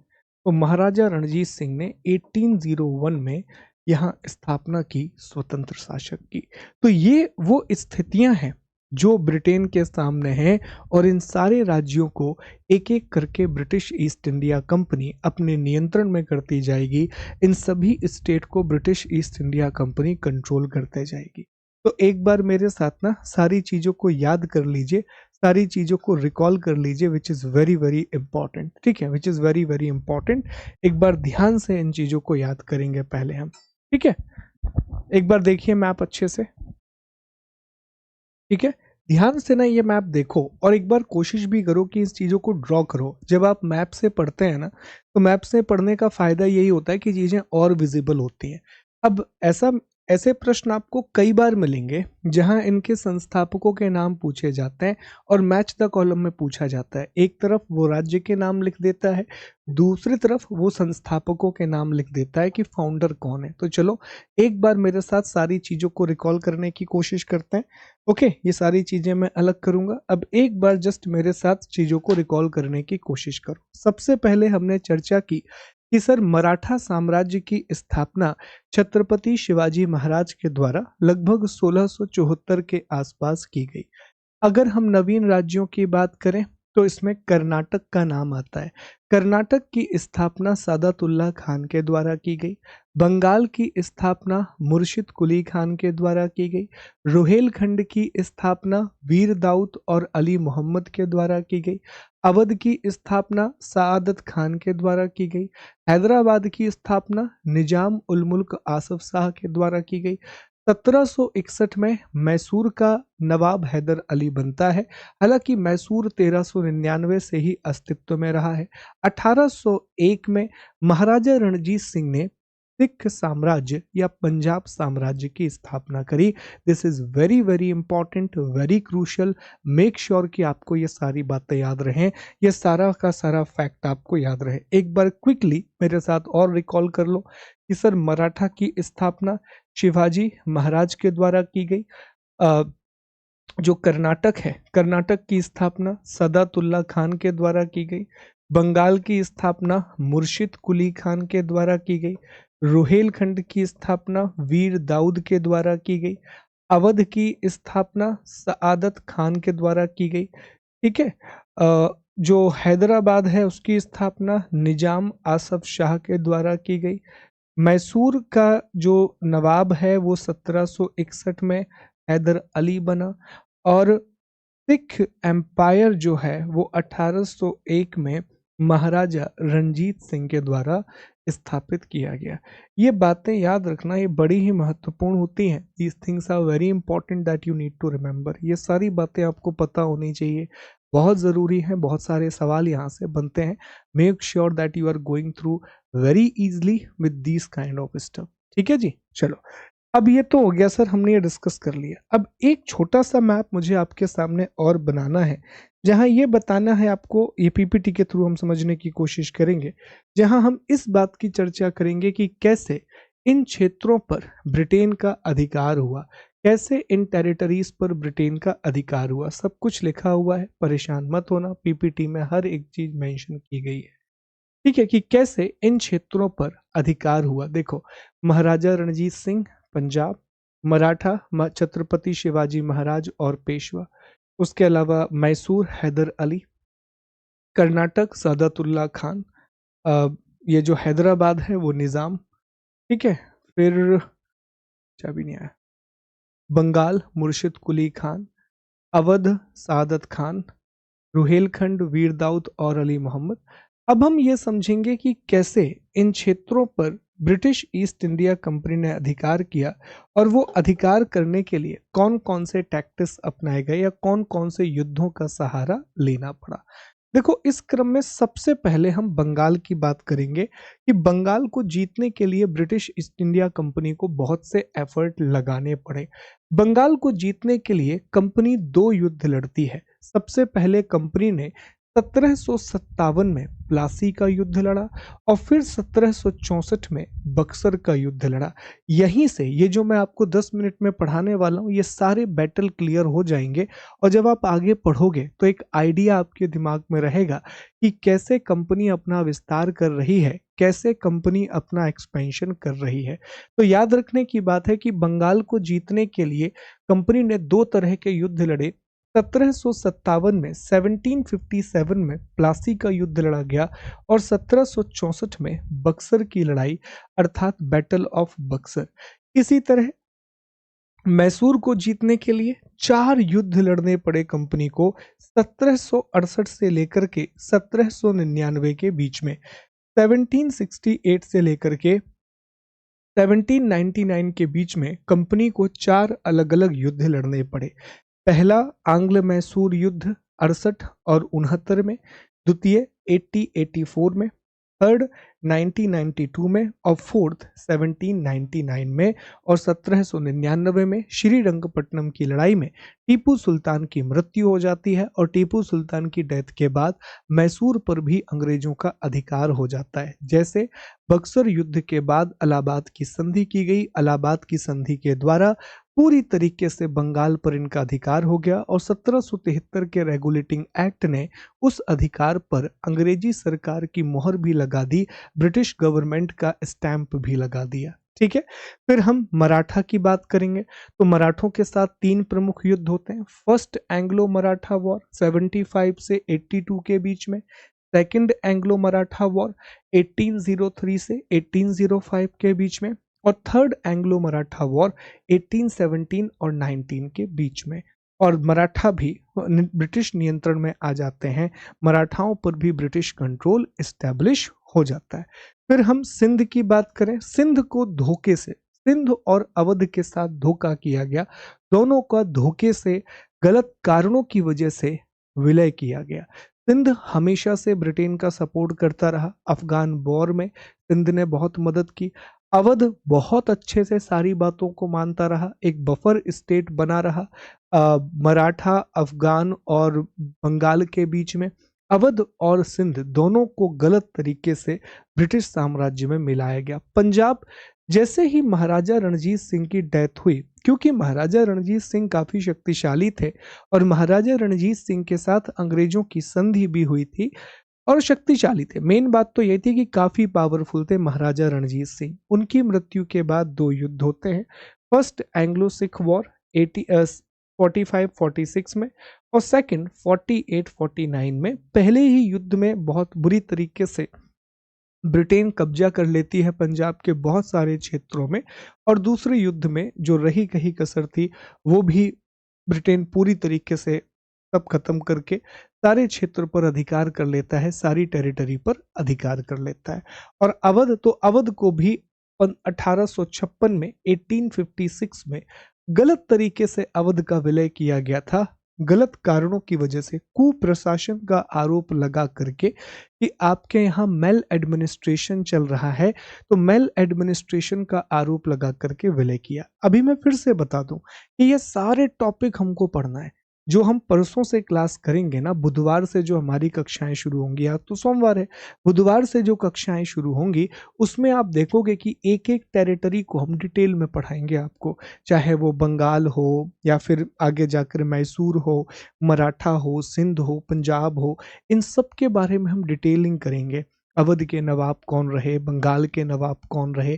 तो महाराजा रणजीत सिंह ने 1801 में यहाँ स्थापना की स्वतंत्र शासक की। तो ये वो स्थितियां हैं जो ब्रिटेन के सामने हैं, और इन सारे राज्यों को एक एक करके ब्रिटिश ईस्ट इंडिया कंपनी अपने नियंत्रण में करती जाएगी। इन सभी स्टेट को British east India company control करते जाएगी। तो एक बार मेरे साथ ना सारी चीज़ों को याद कर लीजिए, सारी चीज़ों को रिकॉल कर लीजिए, which is very very important. ठीक है, which is very very important. एक बार ध्यान से इन चीज़ों को याद करेंगे पहले हम। ठीक है, एक बार देखिए मैप अच्छे से। ठीक है, ध्यान से ना ये मैप देखो और एक बार कोशिश भी करो कि इस चीज़ों को ड्रॉ करो। जब आप मैप से पढ़ते हैं ना, तो मैप से पढ़ने का फायदा यही होता है कि चीज़ें और विजिबल होती हैं। अब ऐसे प्रश्न आपको कई बार मिलेंगे जहां इनके संस्थापकों के नाम पूछे जाते हैं और मैच द कॉलम में पूछा जाता है। एक तरफ वो राज्य के नाम लिख देता है, दूसरी तरफ वो संस्थापकों के नाम लिख देता है कि फाउंडर कौन है। तो चलो एक बार मेरे साथ सारी चीज़ों को रिकॉल करने की कोशिश करते हैं। ओके, ये सारी चीज़ें मैं अलग करूंगा। अब एक बार जस्ट मेरे साथ चीज़ों को रिकॉल करने की कोशिश करो। सबसे पहले हमने चर्चा की कि सर मराठा साम्राज्य की स्थापना छत्रपति शिवाजी महाराज के द्वारा लगभग 1674 के आसपास की गई। अगर हम नवीन राज्यों की बात करें तो इसमें कर्नाटक का नाम आता है। कर्नाटक की स्थापना सादातुल्ला खान के द्वारा की गई। बंगाल की स्थापना मुर्शिद कुली खान के द्वारा की गई। रोहेलखंड की स्थापना वीर दाऊद और अली मोहम्मद के द्वारा की गई। अवध की स्थापना सआदत खान के द्वारा की गई। हैदराबाद की स्थापना निजाम उल मुल्क आसफ शाह के द्वारा की गई। 1761 में मैसूर का नवाब हैदर अली बनता है। हालांकि मैसूर 1399 से ही अस्तित्व में रहा है। 1801 में महाराजा रणजीत सिंह ने सिख साम्राज्य या पंजाब साम्राज्य की स्थापना करी। This is very very important, very crucial. Make sure कि आपको ये सारी बातें याद रहें, ये सारा का सारा फैक्ट आपको याद रहे। एक बार क्विकली मेरे साथ और रिकॉल कर लो कि सर मराठा की स्थापना शिवाजी महाराज के द्वारा की गई। जो कर्नाटक है, कर्नाटक की स्थापना सदातुल्ला खान के द्वारा की गई। बंगाल की स्थापना मुर्शिद कुली खान के द्वारा की गई। रोहेलखंड की स्थापना वीर दाऊद के द्वारा की गई। अवध की स्थापना सआदत खान के द्वारा की गई। ठीक है। जो हैदराबाद है उसकी स्थापना निजाम आसफ शाह के द्वारा की गई। मैसूर का जो नवाब है वो 1761 में हैदर अली बना। और सिख एम्पायर जो है वो 1801 में महाराजा रणजीत सिंह के द्वारा स्थापित किया गया। ये बातें याद रखना, ये बड़ी ही महत्वपूर्ण होती हैं। These things are very important that you need to remember. ये सारी बातें आपको पता होनी चाहिए, बहुत ज़रूरी है। बहुत सारे सवाल यहाँ से बनते हैं। Make sure that you are going through very easily with this kind of stuff. ठीक है जी, चलो। अब ये तो हो गया सर, हमने ये डिस्कस कर लिया। अब एक छोटा सा मैप मुझे आपके सामने और बनाना है, जहां ये बताना है आपको, ये पीपीटी के थ्रू हम समझने की कोशिश करेंगे, जहां हम इस बात की चर्चा करेंगे कि कैसे इन क्षेत्रों पर ब्रिटेन का अधिकार हुआ, कैसे इन टेरिटरीज पर ब्रिटेन का अधिकार हुआ। सब कुछ लिखा हुआ है, परेशान मत होना, पीपीटी में हर एक चीज मेंशन की गई है। ठीक है, कि कैसे इन क्षेत्रों पर अधिकार हुआ। देखो, महाराजा रणजीत सिंह पंजाब, मराठा छत्रपति शिवाजी महाराज और पेशवा, उसके अलावा मैसूर हैदर अली, कर्नाटक सादातुल्ला खान, ये जो हैदराबाद है वो निज़ाम। ठीक है, फिर चाबी नहीं आया, बंगाल मुर्शिद कुली खान, अवध सादत खान, रुहेलखंड वीर दाऊद और अली मोहम्मद। अब हम ये समझेंगे कि कैसे इन क्षेत्रों पर ब्रिटिश ईस्ट इंडिया कंपनी ने अधिकार किया और वो अधिकार करने के लिए कौन कौन से टैक्टिक्स अपनाए गए या कौन कौन से युद्धों का सहारा लेना पड़ा। देखो, इस क्रम में सबसे पहले हम बंगाल की बात करेंगे कि बंगाल को जीतने के लिए ब्रिटिश ईस्ट इंडिया कंपनी को बहुत से एफर्ट लगाने पड़े। बंगाल को जीतने के लिए कंपनी दो युद्ध लड़ती है। सबसे पहले कंपनी ने 1757 में प्लासी का युद्ध लड़ा और फिर 1764 में बक्सर का युद्ध लड़ा। यहीं से ये जो मैं आपको 10 मिनट में पढ़ाने वाला हूँ, ये सारे बैटल क्लियर हो जाएंगे और जब आप आगे पढ़ोगे तो एक आइडिया आपके दिमाग में रहेगा कि कैसे कंपनी अपना विस्तार कर रही है, कैसे कंपनी अपना एक्सपेंशन कर रही है। तो याद रखने की बात है कि बंगाल को जीतने के लिए कंपनी ने दो तरह के युद्ध लड़े। 1757 में 1757 में प्लासी का युद्ध लड़ा गया और 1764 में बक्सर की लड़ाई अर्थात बैटल ऑफ बक्सर। इसी तरह मैसूर को जीतने के लिए 4 युद्ध लड़ने पड़े कंपनी को 1768 से लेकर के 1799 के बीच में। 1768 से लेकर के 1799 के बीच में कंपनी को 4 अलग अलग युद्ध लड़ने पड़े। पहला आंग्ल मैसूर युद्ध 68 और 69 में, द्वितीय 80-84 में, थर्ड 1992 में और फोर्थ 1799 में और 1799 में श्रीरंगपट्टनम की लड़ाई में टीपू सुल्तान की मृत्यु हो जाती है और टीपू सुल्तान की डेथ के बाद मैसूर पर भी अंग्रेजों का अधिकार हो जाता है। जैसे बक्सर युद्ध के बाद इलाहाबाद की संधि की गई। इलाहाबाद की संधि के द्वारा पूरी तरीके से बंगाल पर इनका अधिकार हो गया और 1773 के रेगुलेटिंग एक्ट ने उस अधिकार पर अंग्रेजी सरकार की मोहर भी लगा दी, ब्रिटिश गवर्नमेंट का स्टैंप भी लगा दिया। ठीक है, फिर हम मराठा की बात करेंगे तो मराठों के साथ तीन प्रमुख युद्ध होते हैं। फर्स्ट एंग्लो मराठा वॉर 75 से 82 के बीच में, सेकंड एंग्लो मराठा वॉर 1803 से 1805 के बीच में, और थर्ड एंग्लो मराठा वॉर 1817 और 19 के बीच में। और मराठा भी ब्रिटिश नियंत्रण में आ जाते हैं, मराठाओं पर भी ब्रिटिश कंट्रोल एस्टेब्लिश हो जाता है। फिर हम सिंध की बात करें, सिंध को धोखे से, सिंध और अवध के साथ धोखा किया गया, दोनों का धोखे से गलत कारणों की वजह से विलय किया गया। सिंध हमेशा से ब्रिटेन का सपोर्ट करता रहा, अफगान वॉर में सिंध ने बहुत मदद की। अवध बहुत अच्छे से सारी बातों को मानता रहा, एक बफर स्टेट बना रहा मराठा, अफगान और बंगाल के बीच में। अवध और सिंध दोनों को गलत तरीके से ब्रिटिश साम्राज्य में मिलाया गया। पंजाब, जैसे ही महाराजा रणजीत सिंह की डेथ हुई, क्योंकि महाराजा रणजीत सिंह काफी शक्तिशाली थे और महाराजा रणजीत सिंह के साथ अंग्रेजों की संधि भी हुई थी और शक्तिशाली थे। मेन बात तो यह थी कि काफी पावरफुल थे महाराजा रणजीत सिंह। उनकी मृत्यु के बाद दो युद्ध होते हैं, फर्स्ट एंग्लो सिख वॉर 45-46 में और सेकंड 48-49 में। पहले ही युद्ध में बहुत बुरी तरीके से ब्रिटेन कब्जा कर लेती है पंजाब के बहुत सारे क्षेत्रों में, और दूसरे युद्ध में जो रही कही कसर थी वो भी ब्रिटेन पूरी तरीके से सब खत्म करके सारे क्षेत्र पर अधिकार कर लेता है, सारी टेरिटरी पर अधिकार कर लेता है। और अवध, तो अवध को भी 1856 में 1856 में गलत तरीके से अवध का विलय किया गया था, गलत कारणों की वजह से, कुप्रशासन का आरोप लगा करके कि आपके यहाँ मेल एडमिनिस्ट्रेशन चल रहा है, तो मेल एडमिनिस्ट्रेशन का आरोप लगा करके विलय किया। अभी मैं फिर से बता दूं कि ये सारे टॉपिक हमको पढ़ना है, जो हम परसों से क्लास करेंगे ना, बुधवार से जो हमारी कक्षाएं शुरू होंगी, आज तो सोमवार है, बुधवार से जो कक्षाएं शुरू होंगी उसमें आप देखोगे कि एक एक टेरिटरी को हम डिटेल में पढ़ाएंगे आपको, चाहे वो बंगाल हो या फिर आगे जाकर मैसूर हो, मराठा हो, सिंध हो, पंजाब हो, इन सब के बारे में हम डिटेलिंग करेंगे। अवध के नवाब कौन रहे, बंगाल के नवाब कौन रहे,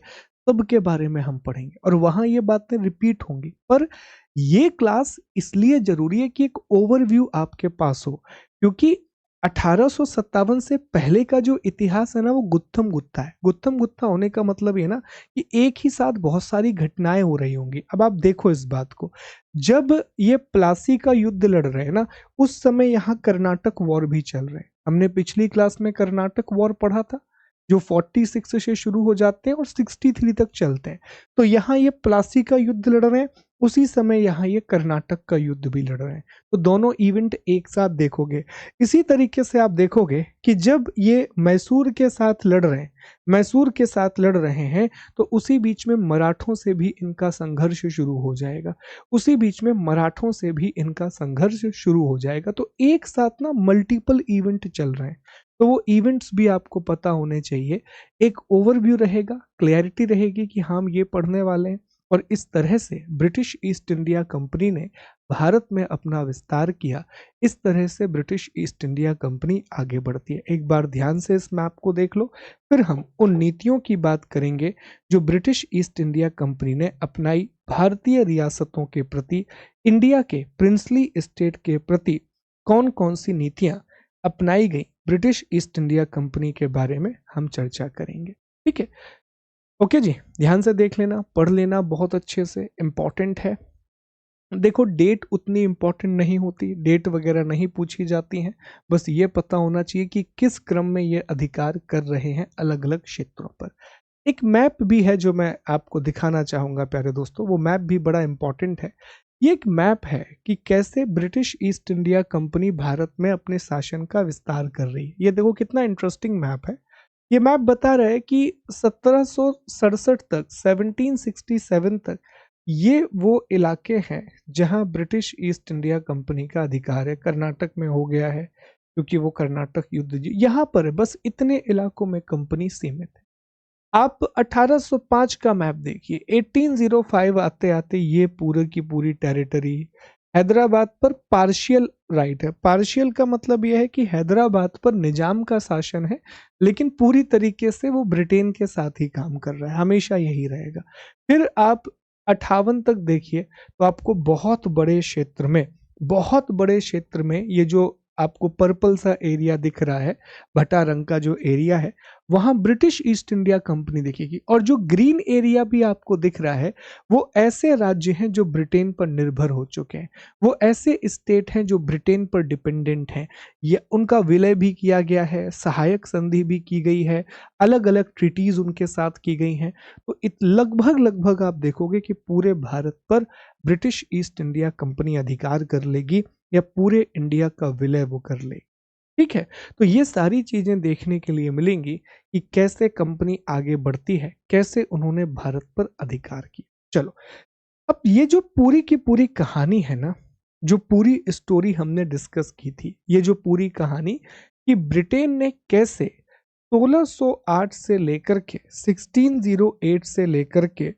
सब के बारे में हम पढ़ेंगे और वहां ये बातें रिपीट होंगी। पर ये क्लास इसलिए जरूरी है कि एक ओवरव्यू आपके पास हो, क्योंकि 1857 से पहले का जो इतिहास है ना वो गुत्थम गुत्था है। गुत्थम गुत्था होने का मतलब ये ना कि एक ही साथ बहुत सारी घटनाएं हो रही होंगी। अब आप देखो इस बात को, जब ये प्लासी का युद्ध लड़ रहे हैं ना, उस समय यहाँ कर्नाटक वॉर भी चल रहे हैं। हमने पिछली क्लास में कर्नाटक वॉर पढ़ा था, जो 46 से शुरू हो जाते हैं और 63 तक चलते हैं। तो यहाँ ये प्लासी का युद्ध लड़ रहे हैं, उसी समय यहाँ ये कर्नाटक का युद्ध भी लड़ रहे हैं, तो दोनों इवेंट एक साथ देखोगे। इसी तरीके से आप देखोगे कि जब ये मैसूर के साथ लड़ रहे हैं, मैसूर के साथ लड़ रहे हैं, तो उसी बीच में मराठों से भी इनका संघर्ष शुरू हो जाएगा, उसी बीच में मराठों से भी इनका संघर्ष शुरू हो जाएगा। तो एक साथ ना मल्टीपल इवेंट चल रहे हैं, तो वो इवेंट्स भी आपको पता होने चाहिए। एक ओवरव्यू रहेगा, क्लैरिटी रहेगी कि हम ये पढ़ने वाले हैं। और इस तरह से ब्रिटिश ईस्ट इंडिया कंपनी ने भारत में अपना विस्तार किया। इस तरह से ब्रिटिश ईस्ट इंडिया कंपनी आगे बढ़ती है। एक बार ध्यान से इस मैप को देख लो, फिर हम उन नीतियों की बात करेंगे जो ब्रिटिश ईस्ट इंडिया कंपनी ने अपनाई भारतीय रियासतों के प्रति, इंडिया के प्रिंसली स्टेट के प्रति कौन कौन सी नीतियां अपनाई गई ब्रिटिश ईस्ट इंडिया कंपनी के बारे में हम चर्चा करेंगे। ठीक है, ओके जी, ध्यान से देख लेना, पढ़ लेना बहुत अच्छे से, इंपॉर्टेंट है। देखो डेट उतनी इंपॉर्टेंट नहीं होती, डेट वगैरह नहीं पूछी जाती हैं, बस ये पता होना चाहिए कि किस क्रम में ये अधिकार कर रहे हैं अलग अलग क्षेत्रों पर। एक मैप भी है जो मैं आपको दिखाना चाहूंगा प्यारे दोस्तों, वो मैप भी बड़ा इंपॉर्टेंट है। ये एक मैप है कि कैसे British east India company Bharat में अपने शासन का विस्तार कर रही है। ये देखो कितना इंटरेस्टिंग मैप है। ये मैप बता रहा है कि 1767 तक, 1767 तक ये वो इलाके हैं जहां ब्रिटिश ईस्ट इंडिया कंपनी का अधिकार है। कर्नाटक में हो गया है क्योंकि वो कर्नाटक युद्ध यहाँ पर है, बस इतने इलाकों में कंपनी सीमित है। आप 1805 का मैप देखिए, 1805 आते आते ये पूरे की पूरी टेरिटरी हैदराबाद पर पार्शियल राइट है। पार्शियल का मतलब यह है कि हैदराबाद पर निजाम का शासन है, लेकिन पूरी तरीके से वो ब्रिटेन के साथ ही काम कर रहा है, हमेशा यही रहेगा। फिर आप 58 तक देखिए तो आपको बहुत बड़े क्षेत्र में ये जो आपको पर्पल सा एरिया दिख रहा है, भटा रंग का जो एरिया है, वहां ब्रिटिश ईस्ट इंडिया कंपनी दिखेगी। और जो ग्रीन एरिया भी आपको दिख रहा है, वो ऐसे राज्य हैं जो ब्रिटेन पर निर्भर हो चुके हैं, वो ऐसे स्टेट हैं जो ब्रिटेन पर डिपेंडेंट हैं। ये उनका विलय भी किया गया है, सहायक संधि भी की गई है, अलग अलग ट्रीटीज उनके साथ की गई हैं। तो लगभग लगभग आप देखोगे कि पूरे भारत पर ब्रिटिश ईस्ट इंडिया कंपनी अधिकार कर लेगी, या पूरे इंडिया का विलय वो कर लेगी। ठीक है, तो ये सारी चीजें देखने के लिए मिलेंगी कि कैसे कंपनी आगे बढ़ती है, कैसे उन्होंने भारत पर अधिकार किया। चलो, अब ये जो पूरी की पूरी कहानी है ना, जो पूरी स्टोरी हमने डिस्कस की थी, ये जो पूरी कहानी कि ब्रिटेन ने कैसे 1608 से लेकर के 1608 से लेकर के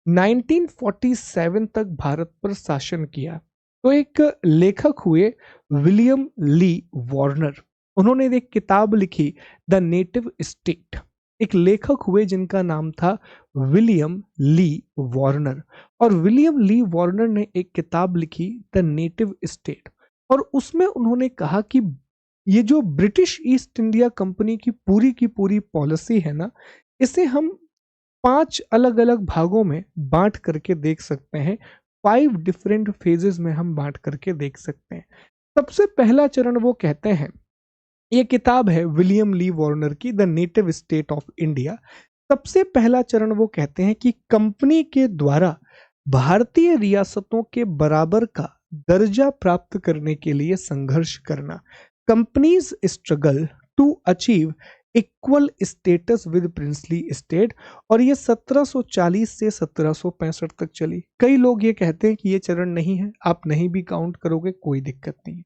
1947 तक भारत पर शासन किया। तो एक लेखक हुए विलियम ली वार्नर, उन्होंने एक किताब लिखी द नेटिव स्टेट। एक लेखक हुए जिनका नाम था विलियम ली वार्नर, और विलियम ली वार्नर ने एक किताब लिखी द नेटिव स्टेट, और उसमें उन्होंने कहा कि ये जो ब्रिटिश ईस्ट इंडिया कंपनी की पूरी पॉलिसी है ना, इसे हम 5 अलग अलग भागों में बांट करके देख सकते हैं। 5 डिफरेंट फेजेस में हम बांट करके देख सकते हैं। सबसे पहला चरण वो कहते हैं, ये किताब है विलियम ली वार्नर की the native state of India. सबसे पहला चरण वो कहते हैं कि कंपनी के द्वारा भारतीय रियासतों के बराबर का दर्जा प्राप्त करने के लिए संघर्ष करना, companies struggle to achieve equal status with princely state. और ये 1740 से 1765 तक चली। कई लोग ये कहते हैं कि ये चरण नहीं है, आप नहीं भी काउंट करोगे कोई दिक्कत नहीं है।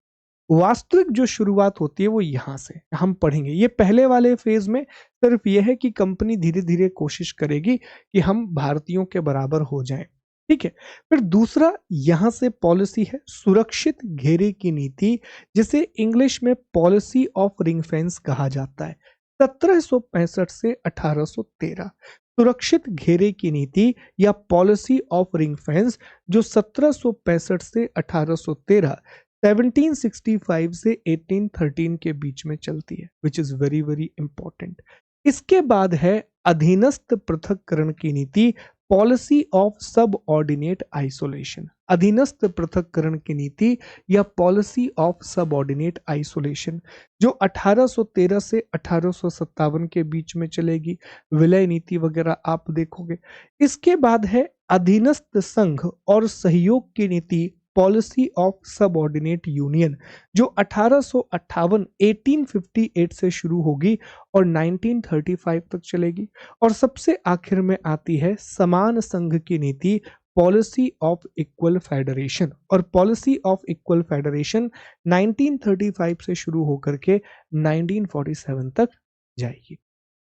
वास्तविक जो शुरुआत होती है वो यहां से हम पढ़ेंगे। ये पहले वाले फेज में सिर्फ यह है कि कंपनी धीरे धीरे कोशिश करेगी कि हम भारतीयों के बराबर हो जाएं। ठीक है, फिर दूसरा यहां से पॉलिसी है सुरक्षित घेरे की नीति, जिसे इंग्लिश में पॉलिसी ऑफ रिंग फेंस कहा जाता है। 1765 से 1813 सुरक्षित घेरे की नीति या पॉलिसी ऑफ रिंग फेंस, जो 1765 से 1813 1765 से 1813 के बीच में चलती है, which is very very important. इसके बाद है अधीनस्थ पृथक्करण की नीति, पॉलिसी ऑफ सब ऑर्डिनेट आइसोलेशन। अधीनस्थ पृथक्करण की नीति या पॉलिसी ऑफ सब ऑर्डिनेट आइसोलेशन, जो 1813 से 1857 के बीच में चलेगी। विलय नीति वगैरह आप देखोगे। इसके बाद है अधीनस्थ संघ और सहयोग की नीति, पॉलिसी ऑफ सबऑर्डिनेट यूनियन, जो 1858 1858 से शुरू होगी और 1935 तक चलेगी। और सबसे आखिर में आती है समान संघ की नीति, पॉलिसी ऑफ इक्वल फेडरेशन। और पॉलिसी ऑफ इक्वल फेडरेशन 1935 से शुरू होकर के 1947 तक जाएगी।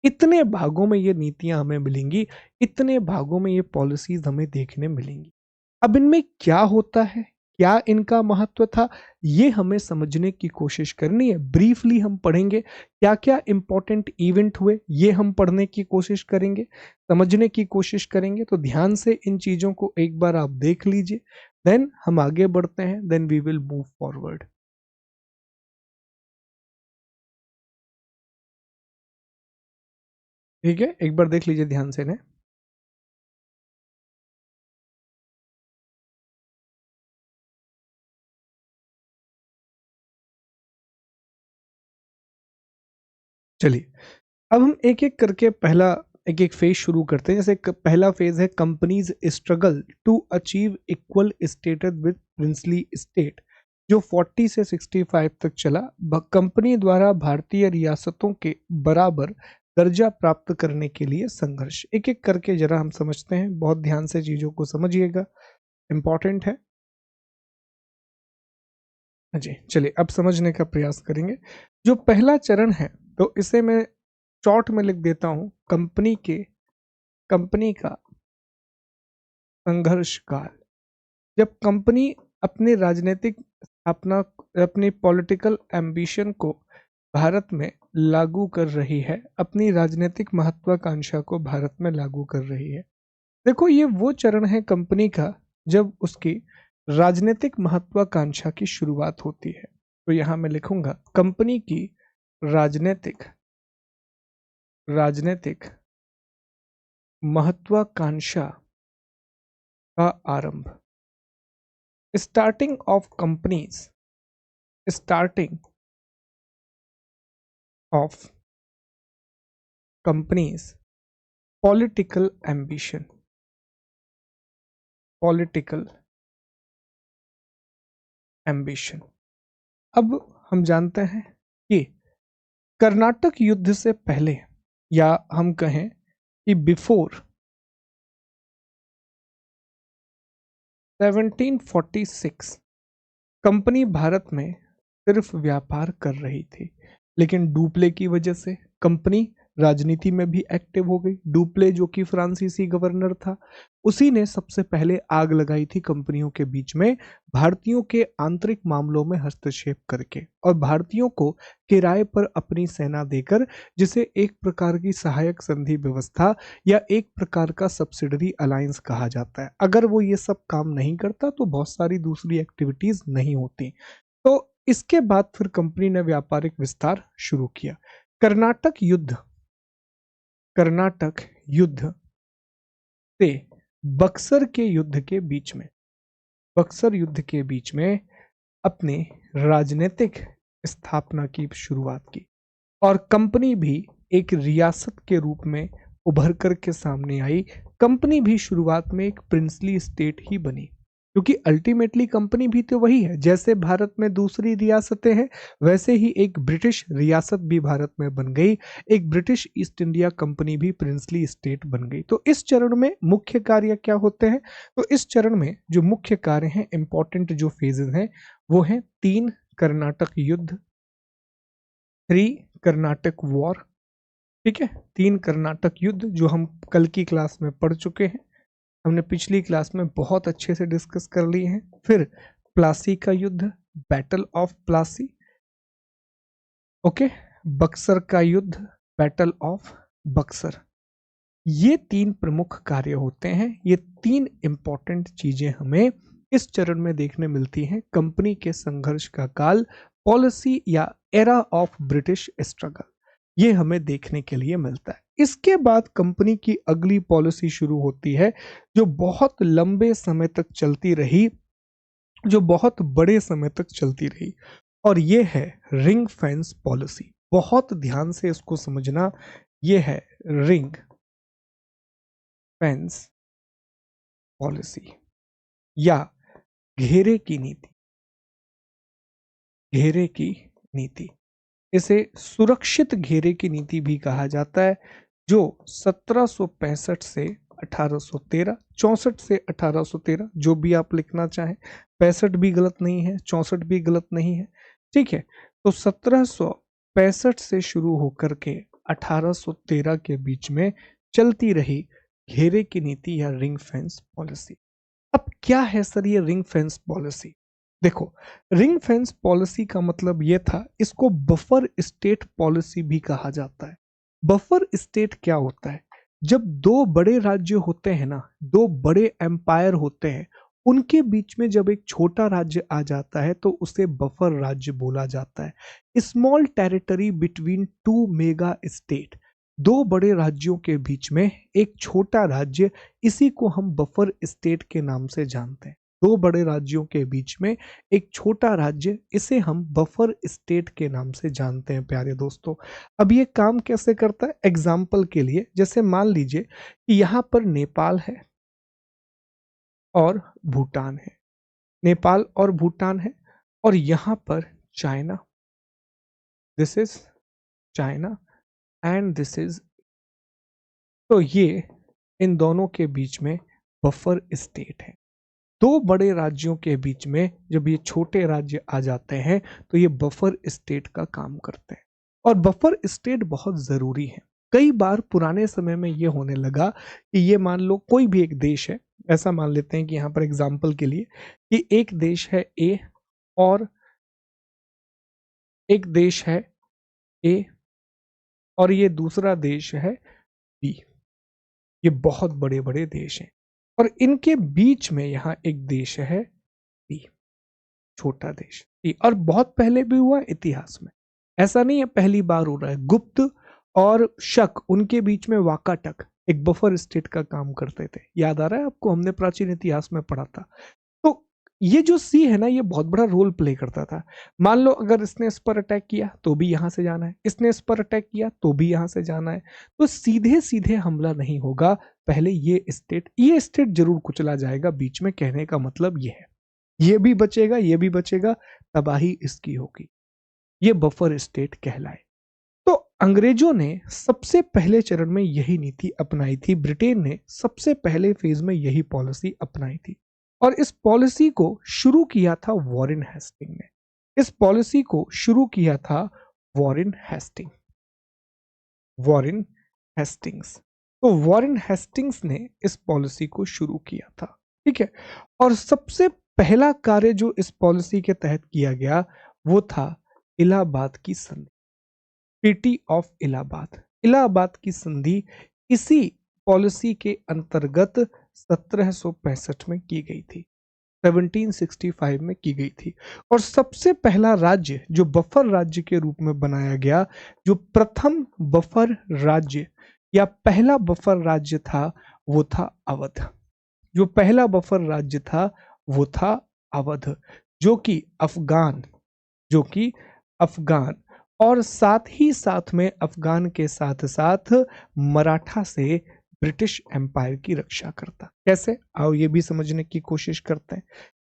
इतने भागों में ये नीतियां हमें मिलेंगी, इतने भागों में ये पॉलिसीज हमें देखने मिलेंगी। अब इनमें क्या होता है, क्या इनका महत्व था, ये हमें समझने की कोशिश करनी है। ब्रीफली हम पढ़ेंगे क्या क्या इंपॉर्टेंट इवेंट हुए, ये हम पढ़ने की कोशिश करेंगे, समझने की कोशिश करेंगे। तो ध्यान से इन चीजों को एक बार आप देख लीजिए, देन हम आगे बढ़ते हैं, then we will move forward. ठीक है, एक बार देख लीजिए ध्यान से ना। चलिए, अब हम एक एक करके पहला एक एक फेज शुरू करते हैं। जैसे पहला फेज है companies struggle to achieve equal status with princely state, जो 40 से 65 तक चला। कंपनी द्वारा भारतीय रियासतों के बराबर दर्जा प्राप्त करने के लिए संघर्ष। एक एक करके जरा हम समझते हैं, बहुत ध्यान से चीजों को समझिएगा, इंपॉर्टेंट है। हाँ जी, चलिए अब समझने का प्रयास करेंगे। जो पहला चरण है, तो इसे मैं शॉर्ट में लिख देता हूं, कंपनी के कंपनी का संघर्ष काल, जब कंपनी अपनी राजनीतिक स्थापना, अपनी पॉलिटिकल एम्बिशन को भारत में लागू कर रही है, अपनी राजनीतिक महत्वाकांक्षा को भारत में लागू कर रही है। देखो, ये वो चरण है कंपनी का जब उसकी राजनीतिक महत्वाकांक्षा की शुरुआत होती है। तो यहां मैं लिखूंगा कंपनी की राजनीतिक महत्वाकांक्षा का आरंभ। Starting of companies political ambition. अब हम जानते हैं कि कर्नाटक युद्ध से पहले, या हम कहें कि बिफोर 1746, कंपनी भारत में सिर्फ व्यापार कर रही थी, लेकिन डुप्ले की वजह से कंपनी राजनीति में भी एक्टिव हो गई। डुप्ले जो कि फ्रांसीसी गवर्नर था, उसी ने सबसे पहले आग लगाई थी कंपनियों के बीच में, भारतीयों के आंतरिक मामलों में हस्तक्षेप करके और भारतीयों को किराए पर अपनी सेना देकर, जिसे एक प्रकार की सहायक संधि व्यवस्था या एक प्रकार का सब्सिडरी अलायंस कहा जाता है। अगर वो ये सब काम नहीं करता तो बहुत सारी दूसरी एक्टिविटीज नहीं होती। तो इसके बाद फिर कंपनी ने व्यापारिक विस्तार शुरू किया। कर्नाटक युद्ध से बक्सर युद्ध के बीच में अपने राजनीतिक स्थापना की शुरुआत की और कंपनी भी एक रियासत के रूप में उभर कर के सामने आई। कंपनी भी शुरुआत में एक प्रिंसली स्टेट ही बनी, क्योंकि अल्टीमेटली कंपनी भी तो वही है। जैसे भारत में दूसरी रियासतें हैं, वैसे ही एक ब्रिटिश रियासत भी भारत में बन गई, एक ब्रिटिश ईस्ट इंडिया कंपनी भी प्रिंसली स्टेट बन गई। तो इस चरण में मुख्य कार्य क्या होते हैं? तो इस चरण में जो मुख्य कार्य हैं, इंपॉर्टेंट जो फेजेस हैं, वो हैं 3 कर्नाटक युद्ध, 3 कर्नाटक वॉर। ठीक है, 3 कर्नाटक युद्ध जो हम कल की क्लास में पढ़ चुके हैं, हमने पिछली क्लास में बहुत अच्छे से डिस्कस कर लिए हैं। फिर प्लासी का युद्ध, battle of Plassey. Okay, Buxar का युद्ध, बैटल ऑफ बक्सर। ये 3 प्रमुख कार्य होते हैं। ये 3 इंपॉर्टेंट चीजें हमें इस चरण में देखने मिलती हैं। कंपनी के संघर्ष का काल, पॉलिसी या एरा ऑफ ब्रिटिश स्ट्रगल, ये हमें देखने के लिए मिलता है। इसके बाद कंपनी की अगली पॉलिसी शुरू होती है, जो बहुत लंबे समय तक चलती रही, जो बहुत बड़े समय तक चलती रही, और ये है रिंग फेंस पॉलिसी। बहुत ध्यान से इसको समझना, ये है रिंग फेंस पॉलिसी या घेरे की नीति। इसे सुरक्षित घेरे की नीति भी कहा जाता है, जो 1765 से 1813, 64 से 1813, जो भी आप लिखना चाहें, 65 भी गलत नहीं है, 64 भी गलत नहीं है। ठीक है, तो 1765 से शुरू होकर के 1813 के बीच में चलती रही घेरे की नीति या रिंग फेंस पॉलिसी। अब क्या है सर ये रिंग फेंस पॉलिसी? देखो, रिंग फेंस पॉलिसी का मतलब ये था, इसको बफर स्टेट पॉलिसी भी कहा जाता है। बफर स्टेट क्या होता है? जब 2 बड़े राज्य होते हैं ना, 2 बड़े एम्पायर होते हैं, उनके बीच में जब एक छोटा राज्य आ जाता है तो उसे बफर राज्य बोला जाता है। Small territory between 2 mega state, 2 बड़े राज्यों के बीच में एक छोटा राज्य, इसी को हम बफर स्टेट के नाम से जानते हैं। 2 बड़े राज्यों के बीच में एक छोटा राज्य, इसे हम बफर स्टेट के नाम से जानते हैं प्यारे दोस्तों। अब ये काम कैसे करता है? एग्जाम्पल के लिए, जैसे मान लीजिए कि यहाँ पर नेपाल है और भूटान है, नेपाल और भूटान है, और यहाँ पर China, this is China and this is, तो ये इन दोनों के बीच में बफर स्टेट है। 2 बड़े राज्यों के बीच में जब ये छोटे राज्य आ जाते हैं तो ये बफर स्टेट का काम करते हैं। और बफर स्टेट बहुत जरूरी है, कई बार पुराने समय में ये होने लगा कि ये मान लो कोई भी एक देश है, ऐसा मान लेते हैं कि यहाँ पर एग्जाम्पल के लिए कि एक देश है ए और एक देश है ए और ये दूसरा देश है बी। ये बहुत बड़े बड़े देश हैं और इनके बीच में यहाँ एक देश है बी, छोटा देश सी। और बहुत पहले भी हुआ इतिहास में, ऐसा नहीं है पहली बार हो रहा है। गुप्त और शक उनके बीच में वाकाटक एक बफर स्टेट का काम करते थे, याद आ रहा है आपको, हमने प्राचीन इतिहास में पढ़ा था। तो ये जो सी है ना, ये बहुत बड़ा रोल प्ले करता था। मान लो अगर इसने इस पर अटैक किया तो भी यहां से जाना है, इसने इस पर अटैक किया तो भी यहां से जाना है, तो सीधे सीधे हमला नहीं होगा। पहले ये स्टेट जरूर कुचला जाएगा बीच में, कहने का मतलब ये है। ये भी बचेगा, ये भी बचेगा, तबाही इसकी होगी। ये बफर स्टेट कहलाए। तो अंग्रेजों ने सबसे पहले चरण में यही नीति अपनाई थी, ब्रिटेन ने सबसे पहले फेज में यही पॉलिसी अपनाई थी और इस पॉलिसी को शुरू किया था वॉरेन हेस्टिंग ने। इस पॉलिसी को शुरू किया था वॉरेन हेस्टिंग्स। तो वॉरेन हेस्टिंग्स ने इस पॉलिसी को शुरू किया था, ठीक है। और सबसे पहला कार्य जो इस पॉलिसी के तहत किया गया वो था इलाहाबाद की संधि, ट्रीटी ऑफ इलाहाबाद। इलाहाबाद की संधि इसी पॉलिसी के अंतर्गत 1765 में की गई थी, 1765 में की गई थी। और सबसे पहला राज्य जो बफर राज्य के रूप में बनाया गया, जो प्रथम बफर राज्य या पहला बफर राज्य था वो था अवध। जो पहला बफर राज्य था वो था अवध, जो कि अफगान और साथ ही साथ में अफगान के साथ साथ मराठा से ब्रिटिश एम्पायर की रक्षा करता। कैसे, आओ ये भी समझने की कोशिश करते हैं।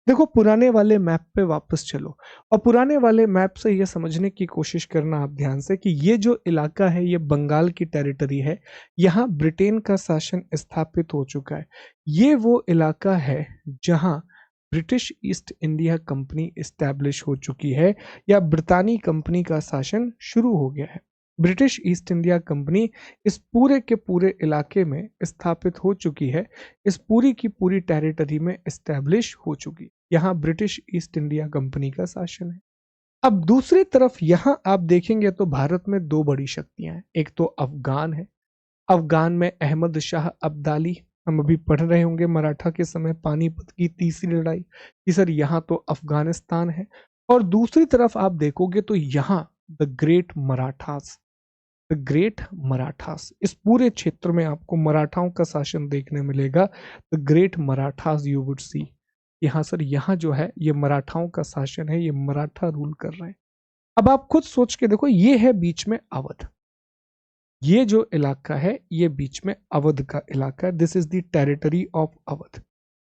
देखो पुराने वाले मैप पे वापस चलो और पुराने वाले मैप से ये समझने की कोशिश करना आप ध्यान से कि ये जो इलाका है ये बंगाल की टेरिटरी है, यहाँ ब्रिटेन का शासन स्थापित हो चुका है। ये वो इलाका है जहाँ British east India company establish हो चुकी है या ब्रितानी कंपनी का शासन शुरू हो गया है। ब्रिटिश ईस्ट इंडिया कंपनी इस पूरे के पूरे इलाके में स्थापित हो चुकी है, इस पूरी की पूरी टेरिटरी में इस्टेब्लिश हो चुकी। यहाँ ब्रिटिश ईस्ट इंडिया कंपनी का शासन है। अब दूसरी तरफ यहाँ आप देखेंगे तो भारत में दो बड़ी शक्तियां हैं। एक तो अफगान है, अफगान में अहमद शाह अब्दाली, हम अभी पढ़ रहे होंगे मराठा के समय पानीपत की तीसरी लड़ाई कि सर यहाँ तो अफगानिस्तान है। और दूसरी तरफ आप देखोगे तो यहाँ द ग्रेट मराठास, इस पूरे क्षेत्र में आपको मराठाओं का शासन देखने मिलेगा। The great Marathas you would see, यहाँ सर यहाँ जो है ये मराठाओं का शासन है, ये मराठा रूल कर रहे हैं। अब आप खुद सोच के देखो, ये है बीच में अवध, ये जो इलाका है ये बीच में अवध का इलाका है। This is the territory of Awadh.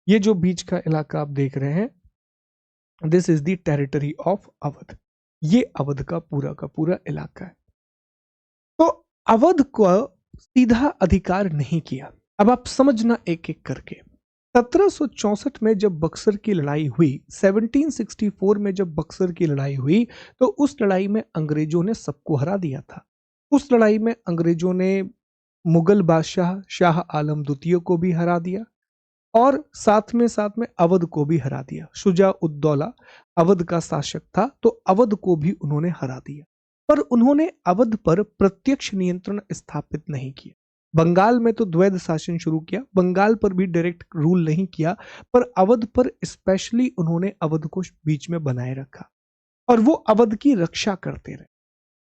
ये जो बीच का इलाका आप देख रहे हैं, this is the territory of Awadh. ये अवध का पूरा इलाका है। तो अवध को सीधा अधिकार नहीं किया। अब आप समझना एक एक करके। 1764 में जब बक्सर की लड़ाई हुई, 1764 में जब बक्सर की लड़ाई हुई, तो उस लड़ाई में अंग्रेजों ने सबको हरा दिया था। उस लड़ाई में अंग्रेजों ने मुगल बादशाह शाह आलम द्वितीय को भी हरा दिया और साथ में अवध को भी हरा दिया। शुजा उद्दौला अवध का शासक था, तो अवध को भी उन्होंने हरा दिया। पर उन्होंने अवध पर प्रत्यक्ष नियंत्रण स्थापित नहीं किया। बंगाल में तो द्वैध शासन शुरू किया, बंगाल पर भी डायरेक्ट रूल नहीं किया, पर अवध पर स्पेशली उन्होंने अवध को बीच में बनाए रखा और वो अवध की रक्षा करते रहे।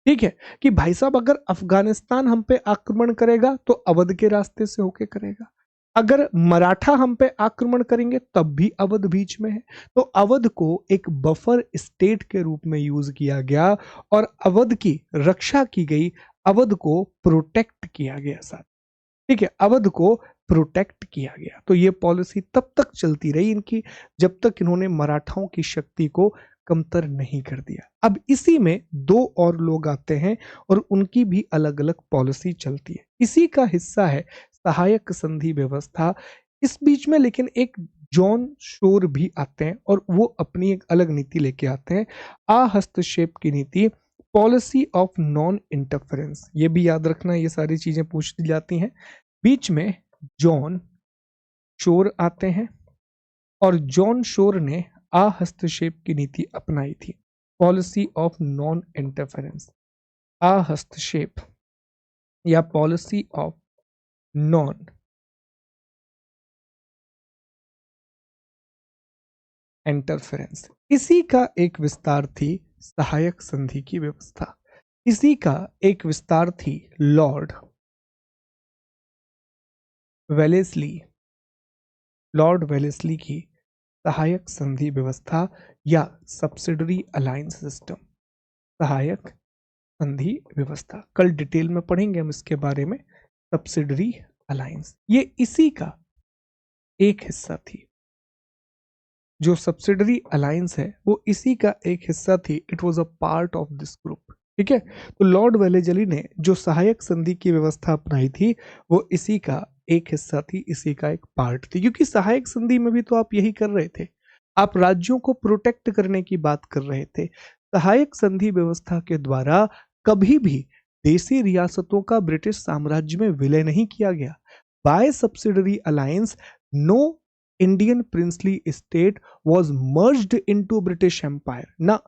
ठीक है कि भाई साहब अगर अफगानिस्तान हम पे आक्रमण करेगा तो अवध के रास्ते से होके करेगा, अगर मराठा हम पे आक्रमण करेंगे तब भी अवध बीच में है। तो अवध को एक बफर स्टेट के रूप में यूज किया गया और अवध की रक्षा की गई, अवध को प्रोटेक्ट किया गया साथ। ठीक है, अवध को प्रोटेक्ट किया गया। तो ये पॉलिसी तब तक चलती रही इनकी जब तक इन्होंने मराठाओं की शक्ति को कमतर नहीं कर दिया। अब इसी में दो और लोग आते हैं और उनकी भी अलग अलग पॉलिसी चलती है। इसी का हिस्सा है सहायक संधि व्यवस्था। इस बीच में लेकिन एक जॉन शोर भी आते हैं और वो अपनी एक अलग नीति लेके आते हैं, अहस्तक्षेप की नीति, पॉलिसी ऑफ नॉन इंटरफेरेंस, ये भी याद रखना, ये सारी चीजें पूछ दी जाती हैं। बीच में जॉन शोर आते हैं और जॉन शोर ने अहस्तक्षेप की नीति अपनाई थी। पॉलिसी ऑफ नॉन इंटरफेरेंस, अहस्तक्षेप या पॉलिसी ऑफ नॉन इंटरफेरेंस, इसी का एक विस्तार थी सहायक संधि की व्यवस्था। इसी का एक विस्तार थी लॉर्ड वेलेस्ली, लॉर्ड वेलेस्ली की सहायक संधि व्यवस्था या सब्सिडरी अलायंस सिस्टम, सहायक संधि व्यवस्था। कल डिटेल में पढ़ेंगे हम इसके बारे में। सब्सिडरी अलायंस ये इसी का एक हिस्सा थी। जो सब्सिडरी अलायंस है वो इसी का एक हिस्सा थी। It was a part of this group. ठीक है, तो लॉर्ड वेलेजली ने जो सहायक संधि की व्यवस्था अपनाई थी वो इसी का एक हिस्सा थी, इसी का एक पार्ट थी। क्योंकि सहायक संधि में भी तो आप यही कर रहे थे, आप राज्यों को प्रोटेक्ट करने की बात कर रहे थे। सहायक संधि व्यवस्था के द्वारा कभी भी देसी रियासतों का ब्रिटिश साम्राज्य में विलय नहीं किया गया। By subsidiary alliance no Indian princely state was merged into British empire. ना,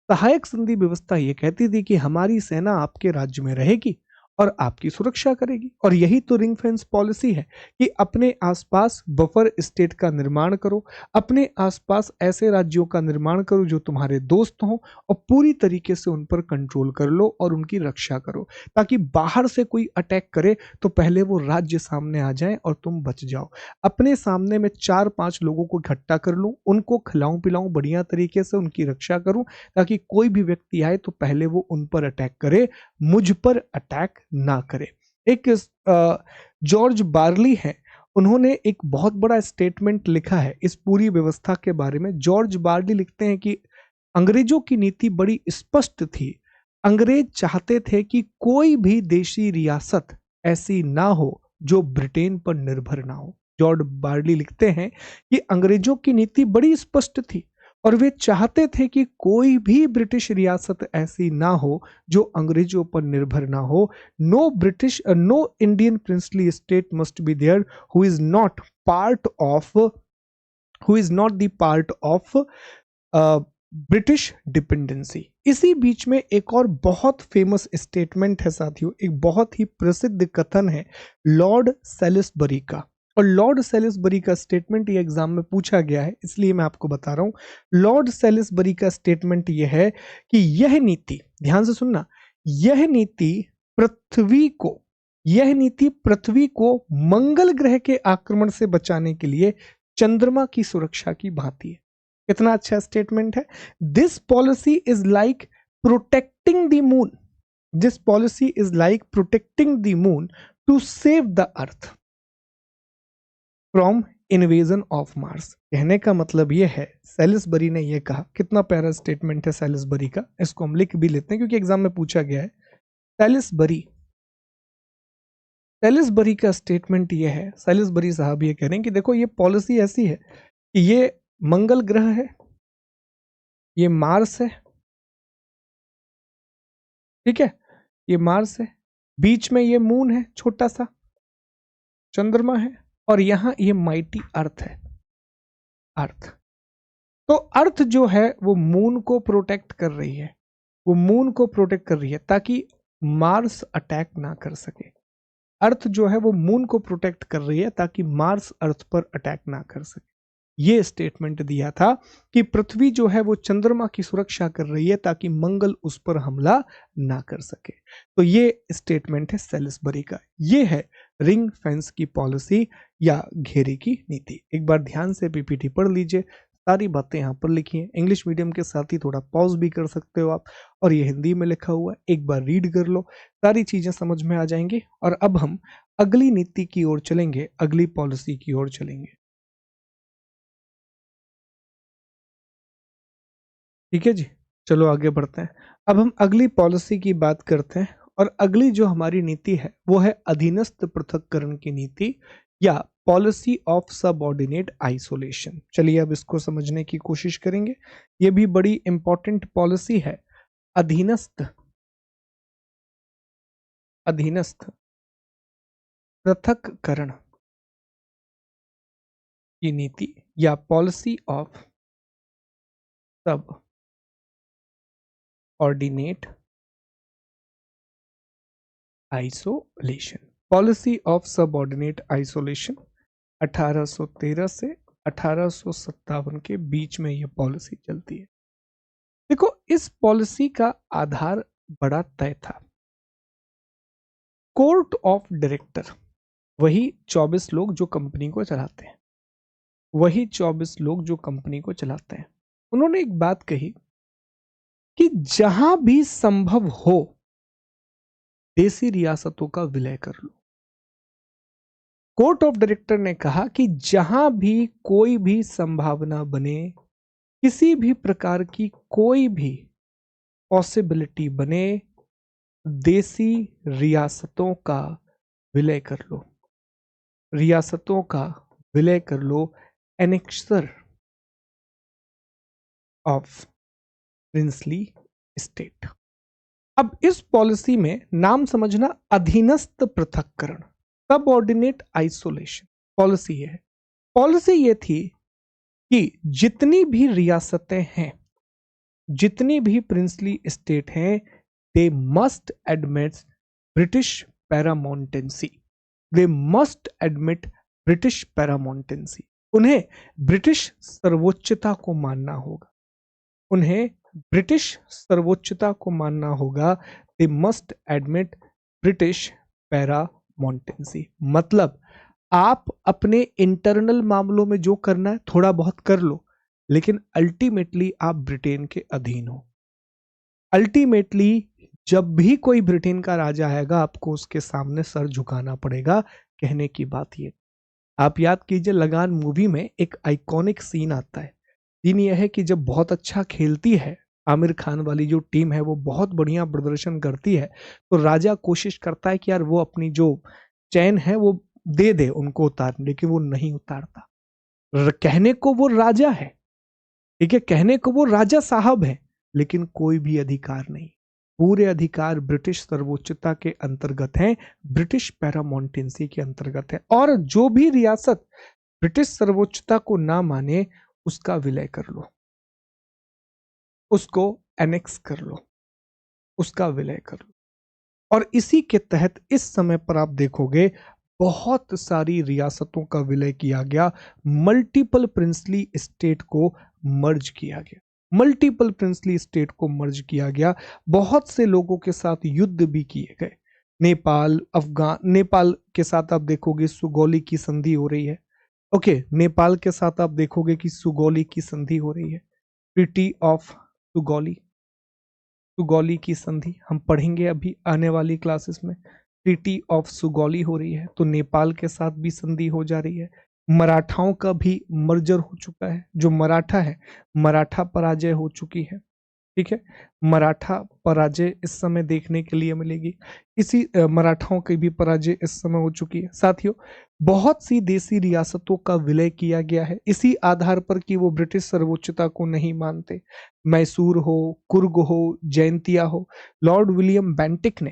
सहायक संधि व्यवस्था यह कहती थी कि हमारी सेना आपके राज्य में रहेगी और आपकी सुरक्षा करेगी। और यही तो रिंग फेंस पॉलिसी है कि अपने आसपास बफर स्टेट का निर्माण करो, अपने आसपास ऐसे राज्यों का निर्माण करो जो तुम्हारे दोस्त हों और पूरी तरीके से उन पर कंट्रोल कर लो और उनकी रक्षा करो, ताकि बाहर से कोई अटैक करे तो पहले वो राज्य सामने आ जाए और तुम बच जाओ। अपने सामने में 4-5 लोगों को इकट्ठा कर लूं, उनको खिलाऊं पिलाऊं बढ़िया तरीके से, उनकी रक्षा करूं, ताकि कोई भी व्यक्ति आए तो पहले वो उन पर अटैक करे, मुझ पर अटैक ना करे। एक जॉर्ज बार्ली है, उन्होंने एक बहुत बड़ा स्टेटमेंट लिखा है इस पूरी व्यवस्था के बारे में। जॉर्ज बार्ली लिखते हैं कि अंग्रेजों की नीति बड़ी स्पष्ट थी। अंग्रेज चाहते थे कि कोई भी देशी रियासत ऐसी ना हो जो ब्रिटेन पर निर्भर ना हो। जॉर्ज बार्ली लिखते हैं कि अंग्रेजों की नीति बड़ी स्पष्ट थी और वे चाहते थे कि कोई भी ब्रिटिश रियासत ऐसी ना हो जो अंग्रेजों पर निर्भर ना हो। No Indian princely state must be there who is not the part of British dependency. इसी बीच में एक और बहुत फेमस स्टेटमेंट है साथियों, एक बहुत ही प्रसिद्ध कथन है लॉर्ड सेलिसबरी का। और लॉर्ड सेलिसबरी का स्टेटमेंट ये एग्जाम में पूछा गया है, इसलिए मैं आपको बता रहा हूं। लॉर्ड सेलिसबरी का स्टेटमेंट ये है कि यह नीति, ध्यान से सुनना, यह नीति पृथ्वी को मंगल ग्रह के आक्रमण से बचाने के लिए चंद्रमा की सुरक्षा की भांति है। कितना अच्छा स्टेटमेंट है। This policy is like protecting the moon, this policy is like protecting the moon to save the earth from invasion of Mars. कहने का मतलब यह है, सेलिसबरी ने यह कहा, कितना प्यारा स्टेटमेंट है सेलिसबरी का, इसको हम लिख भी लेते हैं क्योंकि एग्जाम में पूछा गया है। सेलिसबरी का स्टेटमेंट यह है, सेलिसबरी साहब ये कह रहे हैं कि देखो ये पॉलिसी ऐसी है कि ये मंगल ग्रह है, ये मार्स है, ठीक है, ये मार्स है, बीच में ये मून है, छोटा सा चंद्रमा है, और यहां ये माइटी अर्थ है, अर्थ। तो अर्थ जो है वो मून को प्रोटेक्ट कर रही है, वो मून को प्रोटेक्ट कर रही है ताकि मार्स अटैक ना कर सके। अर्थ जो है वो मून को प्रोटेक्ट कर रही है ताकि मार्स अर्थ पर अटैक ना कर सके। ये स्टेटमेंट दिया था कि पृथ्वी जो है वो चंद्रमा की सुरक्षा कर रही है ताकि मंगल उस पर हमला ना कर सके। तो ये स्टेटमेंट है सेलिसबरी का। ये है रिंग फेंस की पॉलिसी या घेरे की नीति। एक बार ध्यान से पीपीटी पढ़ लीजिए, सारी बातें यहाँ पर लिखी हैं। इंग्लिश मीडियम के साथ ही थोड़ा पॉज भी कर सकते हो आप, और ये हिंदी में लिखा हुआ है, एक बार रीड कर लो, सारी चीजें समझ में आ जाएंगी। और अब हम अगली नीति की ओर चलेंगे, अगली पॉलिसी की ओर चलेंगे। ठीक है जी, चलो आगे बढ़ते हैं। अब हम अगली पॉलिसी की बात करते हैं, और अगली जो हमारी नीति है वो है अधीनस्थ पृथक्करण की नीति या पॉलिसी ऑफ सबऑर्डिनेट आइसोलेशन। चलिए अब इसको समझने की कोशिश करेंगे। ये भी बड़ी इंपॉर्टेंट पॉलिसी है, अधीनस्थ अधीनस्थ पृथक्करण की नीति या पॉलिसी ऑफ सब ordinate isolation. Policy of subordinate isolation 1813 से 1857 के बीच में यह पॉलिसी चलती है। देखो, इस पॉलिसी का आधार बड़ा तय था। कोर्ट ऑफ डायरेक्टर, वही 24 लोग जो कंपनी को चलाते हैं, वही 24 लोग जो कंपनी को चलाते हैं, उन्होंने एक बात कही कि जहां भी संभव हो देसी रियासतों का विलय कर लो। कोर्ट ऑफ डायरेक्टर ने कहा कि जहां भी कोई भी संभावना बने, किसी भी प्रकार की कोई भी पॉसिबिलिटी बने, देसी रियासतों का विलय कर लो, रियासतों का विलय कर लो, एनेक्सर ऑफ प्रिंसली स्टेट। अब इस पॉलिसी में नाम समझना, अधीनस्थ पृथक्करण, सबऑर्डिनेट आइसोलेशन पॉलिसी है। पॉलिसी ये थी कि जितनी भी रियासतें हैं, जितनी भी प्रिंसली स्टेट हैं, they must admit British paramountcy, they must admit British paramountcy. उन्हें ब्रिटिश सर्वोच्चता को मानना होगा, उन्हें ब्रिटिश सर्वोच्चता को मानना होगा। They must admit British paramountcy. मतलब आप अपने इंटरनल मामलों में जो करना है थोड़ा बहुत कर लो, लेकिन अल्टीमेटली आप ब्रिटेन के अधीन हो। अल्टीमेटली जब भी कोई ब्रिटेन का राजा आएगा, आपको उसके सामने सर झुकाना पड़ेगा। कहने की बात ये, आप याद कीजिए, लगान मूवी में एक आइकॉनिक सीन आता है। सीन यह है कि जब बहुत अच्छा खेलती है आमिर खान वाली जो टीम है, वो बहुत बढ़िया प्रदर्शन करती है, तो राजा कोशिश करता है कि यार वो अपनी जो चैन है वो दे दे उनको उतारने, लेकिन वो नहीं उतारता। कहने को वो राजा है, ठीक है, कहने को वो राजा साहब है, लेकिन कोई भी अधिकार नहीं। पूरे अधिकार ब्रिटिश सर्वोच्चता के अंतर्गत हैं, ब्रिटिश पैरामाउंटेंसी के अंतर्गत है। और जो भी रियासत ब्रिटिश सर्वोच्चता को ना माने, उसका विलय कर लो, उसको एनेक्स कर लो, उसका विलय कर लो। और इसी के तहत इस समय पर आप देखोगे बहुत सारी रियासतों का विलय किया गया, मल्टीपल प्रिंसली स्टेट को मर्ज किया गया, मल्टीपल प्रिंसली स्टेट को मर्ज किया गया। बहुत से लोगों के साथ युद्ध भी किए गए। नेपाल, नेपाल के साथ आप देखोगे सुगौली की संधि हो रही है। ओके, नेपाल के साथ आप देखोगे कि सुगौली की संधि हो रही है, ट्रीटी ऑफ सुगौली, सुगौली की संधि हम पढ़ेंगे अभी आने वाली क्लासेस में। ट्रीटी ऑफ सुगौली हो रही है, तो नेपाल के साथ भी संधि हो जा रही है। मराठाओं का भी मर्जर हो चुका है, जो मराठा है, मराठा पराजय हो चुकी है, ठीक है, मराठा पराजय इस समय देखने के लिए मिलेगी। इसी मराठाओं की भी पराजय इस समय हो चुकी है। साथियों, बहुत सी देसी रियासतों का विलय किया गया है इसी आधार पर कि वो ब्रिटिश सर्वोच्चता को नहीं मानते। मैसूर हो, कुर्ग हो, जैंतिया हो, लॉर्ड विलियम बेंटिक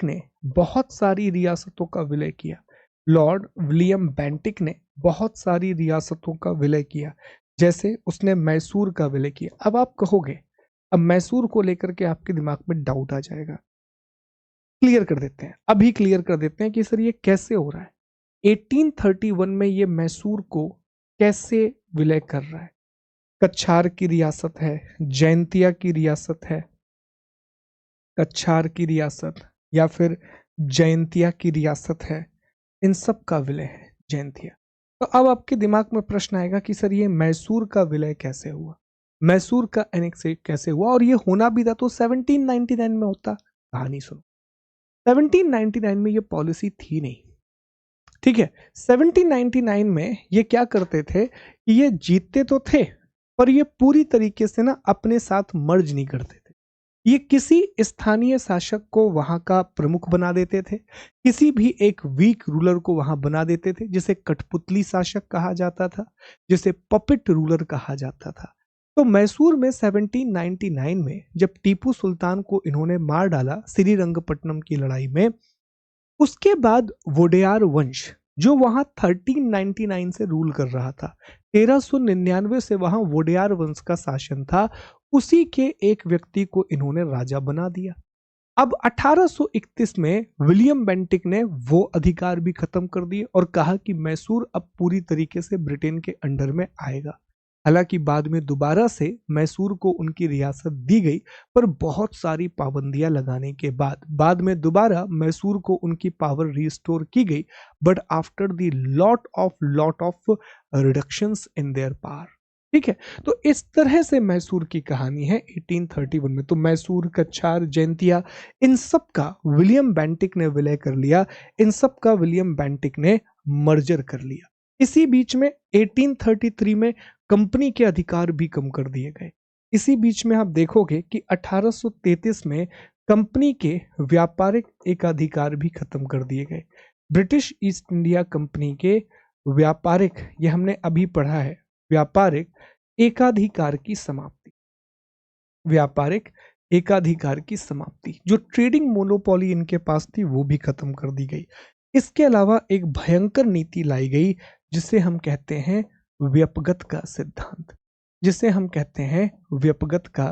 ने बहुत सारी रियासतों का विलय किया। लॉर्ड विलियम बेंटिक ने बहुत सारी रियासतों का विलय किया, जैसे उसने मैसूर का विलय किया। अब आप कहोगे, अब मैसूर को लेकर के आपके दिमाग में डाउट आ जाएगा। क्लियर कर देते हैं, अभी क्लियर कर देते हैं कि सर ये कैसे हो रहा है। 1831 में ये मैसूर को कैसे विलय कर रहा है। कछार की रियासत है, जैंतिया की रियासत है, कछार की रियासत या फिर जैंतिया की रियासत है, इन सब का विलय है जैंतिया। तो अब आपके दिमाग में प्रश्न आएगा कि सर ये मैसूर का विलय कैसे हुआ, मैसूर का एनेक्सेशन कैसे हुआ, और ये होना भी था तो 1799 में होता। कहानी सुनो, 1799 में ये पॉलिसी थी नहीं, ठीक है। 1799 में ये क्या करते थे कि ये जीतते तो थे, पर ये पूरी तरीके से ना अपने साथ मर्ज नहीं करते थे। ये किसी स्थानीय शासक को वहां का प्रमुख बना देते थे, किसी भी एक वीक रूलर को वहां बना देते थे, जिसे कठपुतली शासक कहा जाता था, जिसे पपेट रूलर कहा जाता था। तो मैसूर में 1799 में जब टीपू सुल्तान को इन्होंने मार डाला श्रीरंगपट्टनम की लड़ाई में, उसके बाद वोडेयार वंश जो वहां 1399 से रूल कर रहा था, 1399 से वहां वोडेयार वंश का शासन था, उसी के एक व्यक्ति को इन्होंने राजा बना दिया। अब 1831 में विलियम बेंटिक ने वो अधिकार भी खत्म कर दिए और कहा कि मैसूर अब पूरी तरीके से ब्रिटेन के अंडर में आएगा। हालांकि बाद में दोबारा से मैसूर को उनकी रियासत दी गई, पर बहुत सारी पाबंदियां लगाने के बाद में दोबारा मैसूर को उनकी पावर रिस्टोर की गई, but after the lot of reductions in their power. ठीक है, तो इस तरह से मैसूर की कहानी है 1831 में। तो मैसूर, कछार, जैंतिया, इन सब का विलियम बेंटिक ने विलय कर लिया, इन सब का विलियम बेंटिक ने मर्जर कर लिया। इसी बीच में 1833 में कंपनी के अधिकार भी कम कर दिए गए। इसी बीच में आप देखोगे कि 1833 में कंपनी के व्यापारिक एकाधिकार भी खत्म कर दिए गए। ब्रिटिश ईस्ट इंडिया कंपनी के व्यापारिक, ये हमने अभी पढ़ा है, व्यापारिक एकाधिकार की समाप्ति, व्यापारिक एकाधिकार की समाप्ति, जो ट्रेडिंग मोनोपोली इनके पास थी वो भी खत्म कर दी गई। इसके अलावा एक भयंकर नीति लाई गई जिसे हम कहते हैं व्यपगत का सिद्धांत, जिसे हम कहते हैं व्यपगत का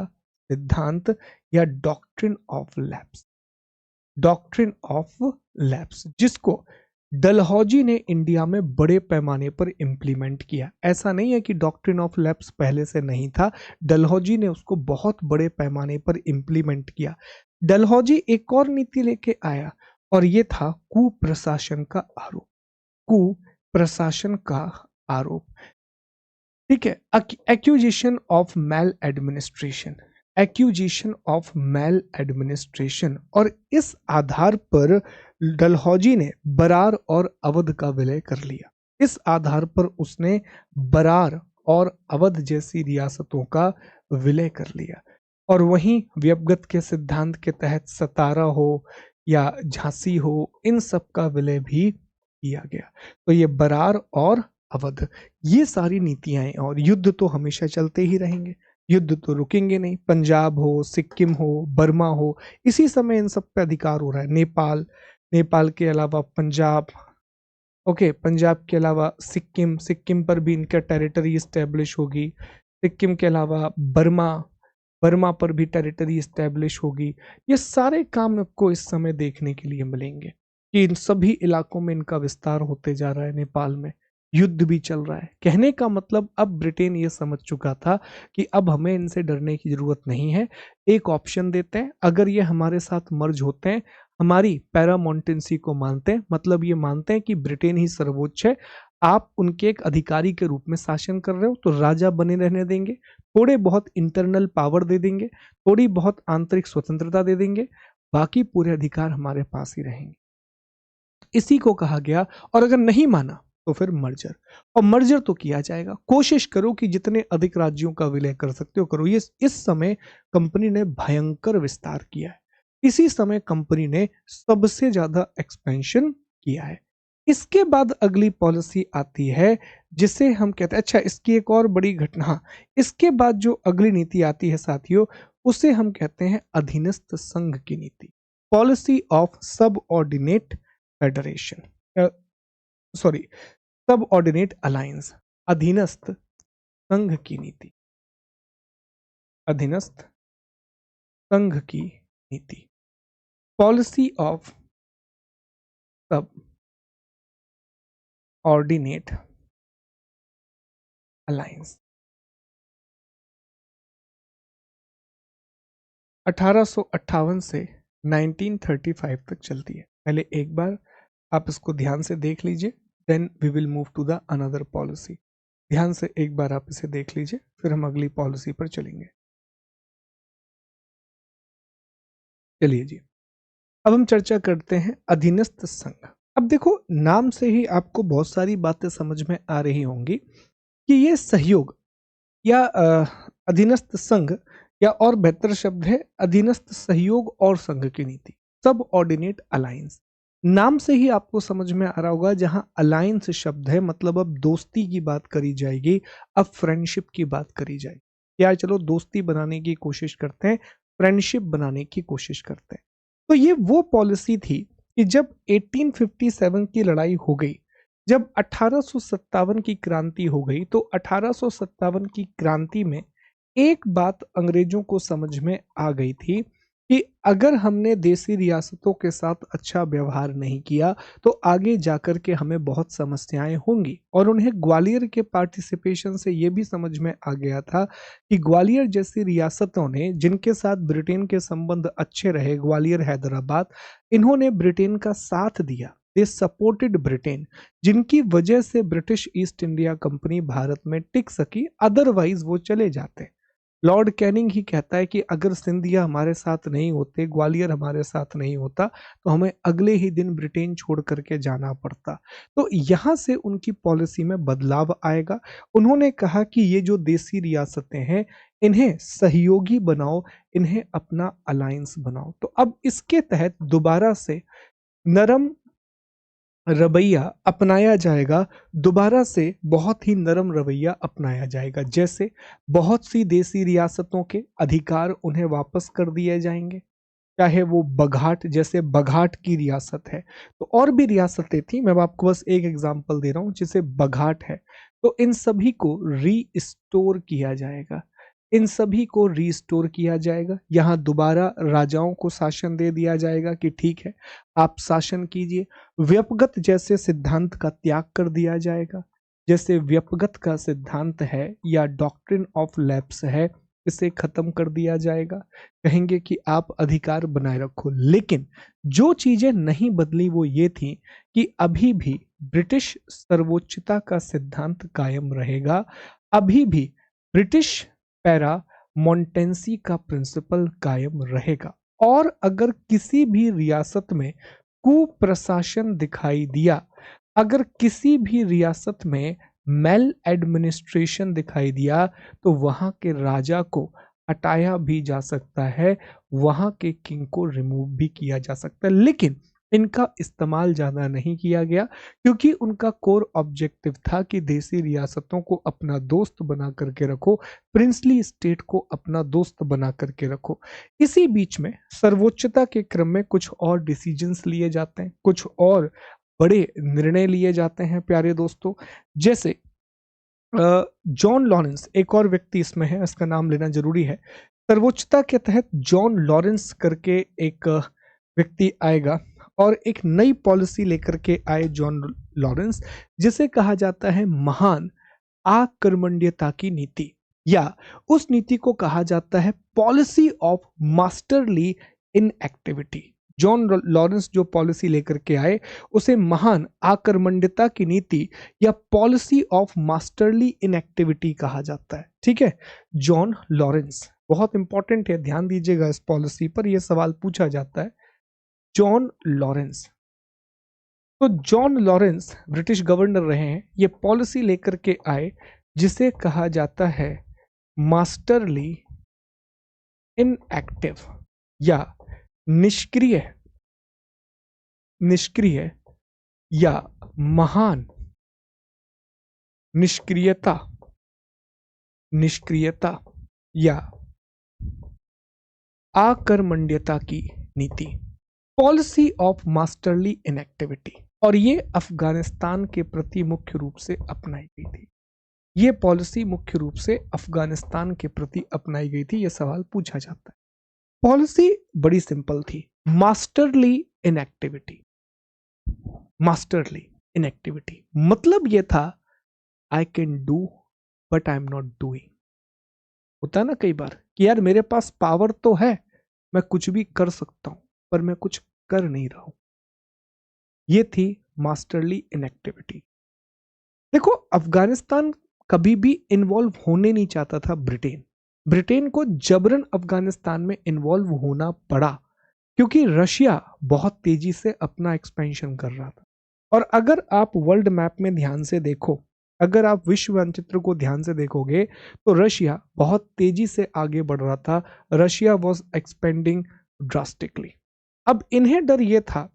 सिद्धांत या doctrine of lapse, doctrine of lapse, जिसको डलहौजी ने इंडिया में बड़े पैमाने पर इंप्लीमेंट किया। ऐसा नहीं है कि डॉक्ट्रिन ऑफ लैप्स पहले से नहीं था, डलहौजी ने उसको बहुत बड़े पैमाने पर इंप्लीमेंट किया। डलहौजी एक और नीति लेके आया और ये था कुप्रशासन का आरोप, कुप्रशासन का आरोप। ठीक है, accusation of male administration, accusation of male administration, और इस आधार पर डलहौजी ने बरार और अवध का विलय कर लिया। इस आधार पर उसने बरार और अवध जैसी रियासतों का विलय कर लिया। और वहीं व्यपगत के सिद्धांत के तहत सतारा हो या झांसी हो, इन सब का विलय भी किया गया। तो ये बरार और अवध, ये सारी नीतियां हैं। और युद्ध तो हमेशा चलते ही रहेंगे, युद्ध तो रुकेंगे नहीं। पंजाब हो, सिक्किम हो, बर्मा हो, इसी समय इन सब पे अधिकार हो रहा है। नेपाल, नेपाल के अलावा पंजाब, ओके, पंजाब के अलावा सिक्किम, सिक्किम पर भी इनका टेरिटरी इस्टेब्लिश होगी। सिक्किम के अलावा बर्मा, बर्मा पर भी टेरिटरी इस्टेब्लिश होगी। ये सारे काम आपको इस समय देखने के लिए मिलेंगे कि इन सभी इलाकों में इनका विस्तार होते जा रहा है। नेपाल में युद्ध भी चल रहा है। कहने का मतलब अब ब्रिटेन ये समझ चुका था कि अब हमें इनसे डरने की जरूरत नहीं है। एक ऑप्शन देते हैं, अगर ये हमारे साथ मर्ज होते हैं, हमारी पैरामोंटेंसी को मानते हैं, मतलब ये मानते हैं कि ब्रिटेन ही सर्वोच्च है, आप उनके एक अधिकारी के रूप में शासन कर रहे हो, तो राजा बने रहने देंगे, थोड़े बहुत इंटरनल पावर दे देंगे, थोड़ी बहुत आंतरिक स्वतंत्रता दे देंगे, बाकी पूरे अधिकार हमारे पास ही रहेंगे। इसी को कहा गया। और अगर नहीं माना तो फिर मर्जर, और मर्जर तो किया जाएगा। कोशिश करो कि जितने अधिक राज्यों का विलय कर सकते हो करो। ये इस समय कंपनी ने भयंकर विस्तार किया है। इसी समय कंपनी ने सबसे ज्यादा एक्सपेंशन किया है। इसके बाद अगली पॉलिसी आती है जिसे हम कहते हैं, अच्छा इसकी एक और बड़ी घटना, इसके बाद जो अगली नीति आती है साथियों, उसे हम कहते हैं अधीनस्थ संघ की नीति, policy of subordinate federation, sorry subordinate alliance, अधीनस्थ संघ की नीति, अधीनस्थ संघ की नीति, पॉलिसी ऑफ सब ऑर्डिनेट अलायंस, 1858 से 1935 तक चलती है। पहले एक बार आप इसको ध्यान से देख लीजिए, then we will move to the another policy. ध्यान से एक बार आप इसे देख लीजिए, फिर हम अगली पॉलिसी पर चलेंगे। चलिए जी, अब हम चर्चा करते हैं अधीनस्थ संघ। अब देखो, नाम से ही आपको बहुत सारी बातें समझ में आ रही होंगी कि ये सहयोग या अधीनस्थ संघ, या और बेहतर शब्द है अधीनस्थ सहयोग और संघ की नीति, सब ऑर्डिनेट अलायंस। नाम से ही आपको समझ में आ रहा होगा, जहां अलायंस शब्द है मतलब अब दोस्ती की बात करी जाएगी, अब फ्रेंडशिप की बात करी जाएगी। यार चलो दोस्ती बनाने की कोशिश करते हैं, फ्रेंडशिप बनाने की कोशिश करते हैं। तो ये वो पॉलिसी थी कि जब 1857 की लड़ाई हो गई, जब 1857 की क्रांति हो गई, तो 1857 की क्रांति में एक बात अंग्रेजों को समझ में आ गई थी कि अगर हमने देसी रियासतों के साथ अच्छा व्यवहार नहीं किया तो आगे जाकर के हमें बहुत समस्याएं होंगी। और उन्हें ग्वालियर के पार्टिसिपेशन से यह भी समझ में आ गया था कि ग्वालियर जैसी रियासतों ने, जिनके साथ ब्रिटेन के संबंध अच्छे रहे, ग्वालियर हैदराबाद, इन्होंने ब्रिटेन का साथ दिया, दे सपोर्टेड ब्रिटेन, जिनकी वजह से British east India company Bharat में टिक सकी, अदरवाइज वो चले जाते। लॉर्ड कैनिंग ही कहता है कि अगर सिंधिया हमारे साथ नहीं होते, ग्वालियर हमारे साथ नहीं होता, तो हमें अगले ही दिन ब्रिटेन छोड़ करके जाना पड़ता। तो यहां से उनकी पॉलिसी में बदलाव आएगा। उन्होंने कहा कि ये जो देसी रियासतें हैं, इन्हें सहयोगी बनाओ, इन्हें अपना अलायंस बनाओ। तो अब इसके तहत दोबारा से नरम रवैया अपनाया जाएगा, दोबारा से बहुत ही नरम रवैया अपनाया जाएगा। जैसे बहुत सी देसी रियासतों के अधिकार उन्हें वापस कर दिए जाएंगे, चाहे वो बघाट, जैसे बघाट की रियासत है, तो और भी रियासतें थी, मैं आपको बस एक एग्जांपल दे रहा हूं, जैसे बघाट है, तो इन सभी को रीस्टोर किया जाएगा, इन सभी को रीस्टोर किया जाएगा। यहाँ दोबारा राजाओं को शासन दे दिया जाएगा कि ठीक है, आप शासन कीजिए। व्यपगत जैसे सिद्धांत का त्याग कर दिया जाएगा, जैसे व्यपगत का सिद्धांत है या डॉक्ट्रिन ऑफ लैप्स है, इसे खत्म कर दिया जाएगा। कहेंगे कि आप अधिकार बनाए रखो, लेकिन जो चीजें नहीं बदली वो ये थी कि अभी भी ब्रिटिश सर्वोच्चता का सिद्धांत कायम रहेगा, अभी भी ब्रिटिश पैरा मोंटेंसी का प्रिंसिपल कायम रहेगा। और अगर किसी भी रियासत में कुप्रशासन दिखाई दिया, अगर किसी भी रियासत में मेल एडमिनिस्ट्रेशन दिखाई दिया, तो वहां के राजा को हटाया भी जा सकता है, वहां के किंग को रिमूव भी किया जा सकता है। लेकिन इनका इस्तेमाल ज्यादा नहीं किया गया, क्योंकि उनका कोर ऑब्जेक्टिव था कि देसी रियासतों को अपना दोस्त बना करके रखो, प्रिंसली स्टेट को अपना दोस्त बना करके रखो। इसी बीच में सर्वोच्चता के क्रम में कुछ और डिसीजंस लिए जाते हैं, कुछ और बड़े निर्णय लिए जाते हैं प्यारे दोस्तों। जैसे जॉन लॉरेंस, एक और व्यक्ति इसमें है, इसका नाम लेना जरूरी है। सर्वोच्चता के तहत जॉन लॉरेंस करके एक व्यक्ति आएगा और एक नई पॉलिसी लेकर के आए जॉन लॉरेंस, जिसे कहा जाता है महान आकर्मण्यता की नीति, या उस नीति को कहा जाता है policy of masterly inactivity. John Lawrence जो पॉलिसी लेकर के आए उसे महान आकर्मण्यता की नीति या पॉलिसी ऑफ मास्टरली इनएक्टिविटी कहा जाता है। ठीक है, जॉन लॉरेंस बहुत इंपॉर्टेंट है, ध्यान दीजिएगा इस पॉलिसी पर, यह सवाल पूछा जाता है। जॉन लॉरेंस, तो जॉन लॉरेंस ब्रिटिश गवर्नर रहे हैं, ये पॉलिसी लेकर के आए जिसे कहा जाता है मास्टरली इनएक्टिव या निष्क्रिय, निष्क्रिय या महान निष्क्रियता, निष्क्रियता या आकर्मण्यता की नीति, पॉलिसी ऑफ मास्टरली इनएक्टिविटी। और ये अफगानिस्तान के प्रति मुख्य रूप से अपनाई गई थी, ये पॉलिसी मुख्य रूप से अफगानिस्तान के प्रति अपनाई गई थी, ये सवाल पूछा जाता है। पॉलिसी बड़ी सिंपल थी, मास्टरली इनएक्टिविटी। मास्टरली इनएक्टिविटी मतलब ये था I can do but I am not doing. होता है ना कई बार कि यार मेरे पास पावर तो है, मैं कुछ भी कर सकता हूं, पर मैं कुछ कर नहीं रहा हूं। ये थी मास्टरली इनएक्टिविटी। देखो, अफगानिस्तान कभी भी इन्वॉल्व होने नहीं चाहता था ब्रिटेन, ब्रिटेन को जबरन अफगानिस्तान में इन्वॉल्व होना पड़ा, क्योंकि रशिया बहुत तेजी से अपना एक्सपेंशन कर रहा था। और अगर आप वर्ल्ड मैप में ध्यान से देखो, अगर आप विश्व मानचित्र को ध्यान से देखोगे, तो रशिया बहुत तेजी से आगे बढ़ रहा था, रशिया वॉज एक्सपेंडिंग ड्रास्टिकली। अब इन्हें डर ये था,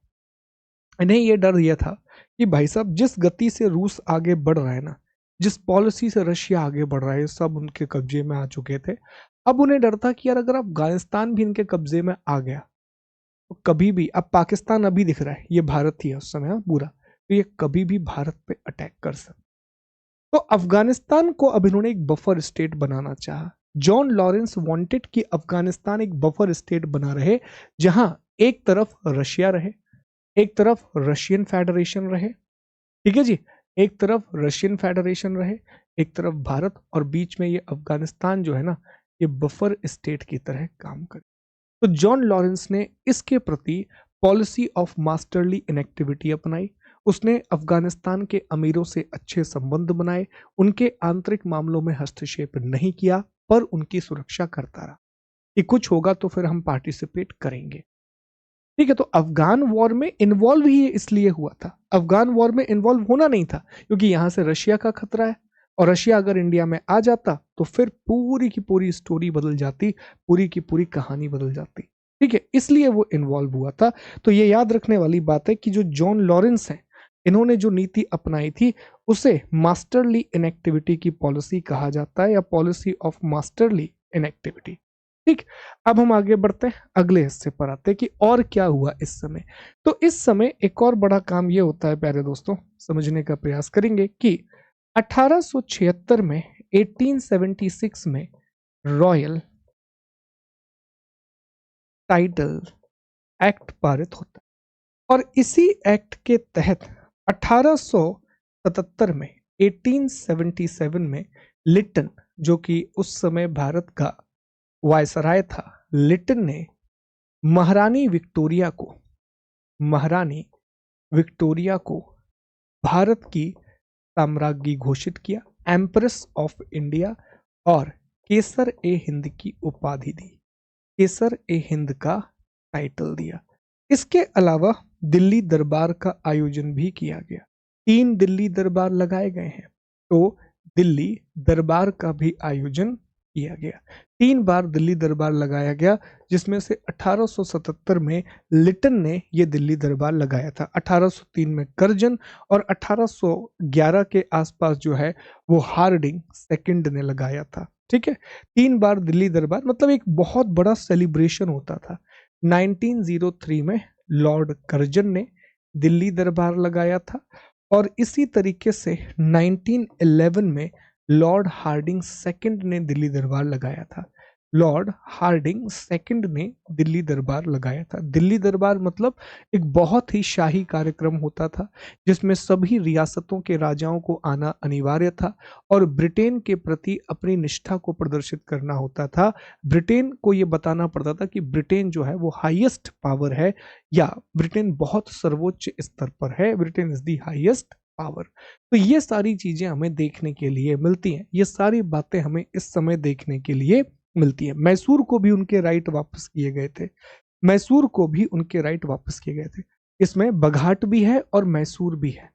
इन्हें ये डर ये था कि भाई साहब जिस गति से रूस आगे बढ़ रहा है ना, जिस पॉलिसी से रशिया आगे बढ़ रहा है, सब उनके कब्जे में आ चुके थे। अब उन्हें डर था कि यार अगर अफगानिस्तान भी इनके कब्जे में आ गया तो कभी भी, अब पाकिस्तान अभी दिख रहा है ये भारत ही है उस समय, हाँ, पूरा, तो ये कभी भी भारत पे अटैक कर सकता। तो अफगानिस्तान को अब इन्होंने एक बफर स्टेट बनाना चाहा। जॉन लॉरेंस वांटेड कि अफगानिस्तान एक बफर स्टेट बना रहे, जहां एक तरफ रशिया रहे, एक तरफ रशियन फेडरेशन रहे, ठीक है जी, एक तरफ रशियन फेडरेशन रहे, एक तरफ भारत, और बीच में ये अफगानिस्तान जो है ना, ये बफर स्टेट की तरह काम करे। तो जॉन लॉरेंस ने इसके प्रति पॉलिसी ऑफ मास्टरली इनएक्टिविटी अपनाई। उसने अफगानिस्तान के अमीरों से अच्छे संबंध बनाए, उनके आंतरिक मामलों में हस्तक्षेप नहीं किया, पर उनकी सुरक्षा करता रहा कि कुछ होगा तो फिर हम पार्टिसिपेट करेंगे। ठीक है, तो अफगान वॉर में इन्वॉल्व ही इसलिए हुआ था। अफगान वॉर में इन्वॉल्व होना नहीं था क्योंकि यहां से रशिया का खतरा है, और रशिया अगर इंडिया में आ जाता तो फिर पूरी की पूरी स्टोरी बदल जाती, पूरी की पूरी कहानी बदल जाती। ठीक है, इसलिए वो इन्वॉल्व हुआ था। तो ये याद रखने वाली बात है कि जो जॉन लॉरेंस हैं, इन्होंने जो नीति अपनाई थी उसे मास्टरली इनएक्टिविटी की पॉलिसी कहा जाता है, या पॉलिसी ऑफ मास्टरली इनएक्टिविटी। ठीक, अब हम आगे बढ़ते हैं, अगले हिस्से पर आते हैं कि और क्या हुआ इस समय। तो इस समय एक और बड़ा काम ये होता है प्यारे दोस्तों, समझने का प्रयास करेंगे कि 1876 में, 1876 में रॉयल टाइटल एक्ट पारित होता है, और इसी एक्ट के तहत 1877 में, 1877 में लिटन, जो कि उस समय भारत का वायसराय था, लिटन ने महारानी विक्टोरिया को, महारानी विक्टोरिया को भारत की साम्राज्ञी घोषित किया, एम्प्रेस ऑफ इंडिया, और केसर ए हिंद की उपाधि दी, केसर ए हिंद का टाइटल दिया। इसके अलावा दिल्ली दरबार का आयोजन भी किया गया, 3 दिल्ली दरबार लगाए गए हैं, तो दिल्ली दरबार का भी आयोजन किया गया। 3 बार दिल्ली दरबार लगाया गया, जिसमें से 1877 में लिटन ने यह दिल्ली दरबार लगाया था, 1803 में कर्जन, और 1811 के आसपास जो है वो हार्डिंग सेकंड ने लगाया था। ठीक है, 3 बार दिल्ली दरबार, मतलब एक बहुत बड़ा सेलिब्रेशन होता था। 1903 में लॉर्ड कर्जन ने दिल्ली दरबार लगाया था, और इसी तरीके से 1911 में लॉर्ड हार्डिंग सेकंड ने दिल्ली दरबार लगाया था। लॉर्ड हार्डिंग सेकंड ने दिल्ली दरबार लगाया था। दिल्ली दरबार मतलब एक बहुत ही शाही कार्यक्रम होता था, जिसमें सभी रियासतों के राजाओं को आना अनिवार्य था, और ब्रिटेन के प्रति अपनी निष्ठा को प्रदर्शित करना होता था। ब्रिटेन को यह बताना पड़ता था कि ब्रिटेन जो है वो हाईएस्ट पावर है, या ब्रिटेन बहुत सर्वोच्च स्तर पर है, Britain is the highest power. तो ये सारी चीजें हमें देखने के लिए मिलती हैं, ये सारी बातें हमें इस समय देखने के लिए मिलती है। मैसूर को भी उनके राइट वापस किए गए थे, मैसूर को भी उनके राइट वापस किए गए थे। इसमें बघाट भी है और मैसूर भी है।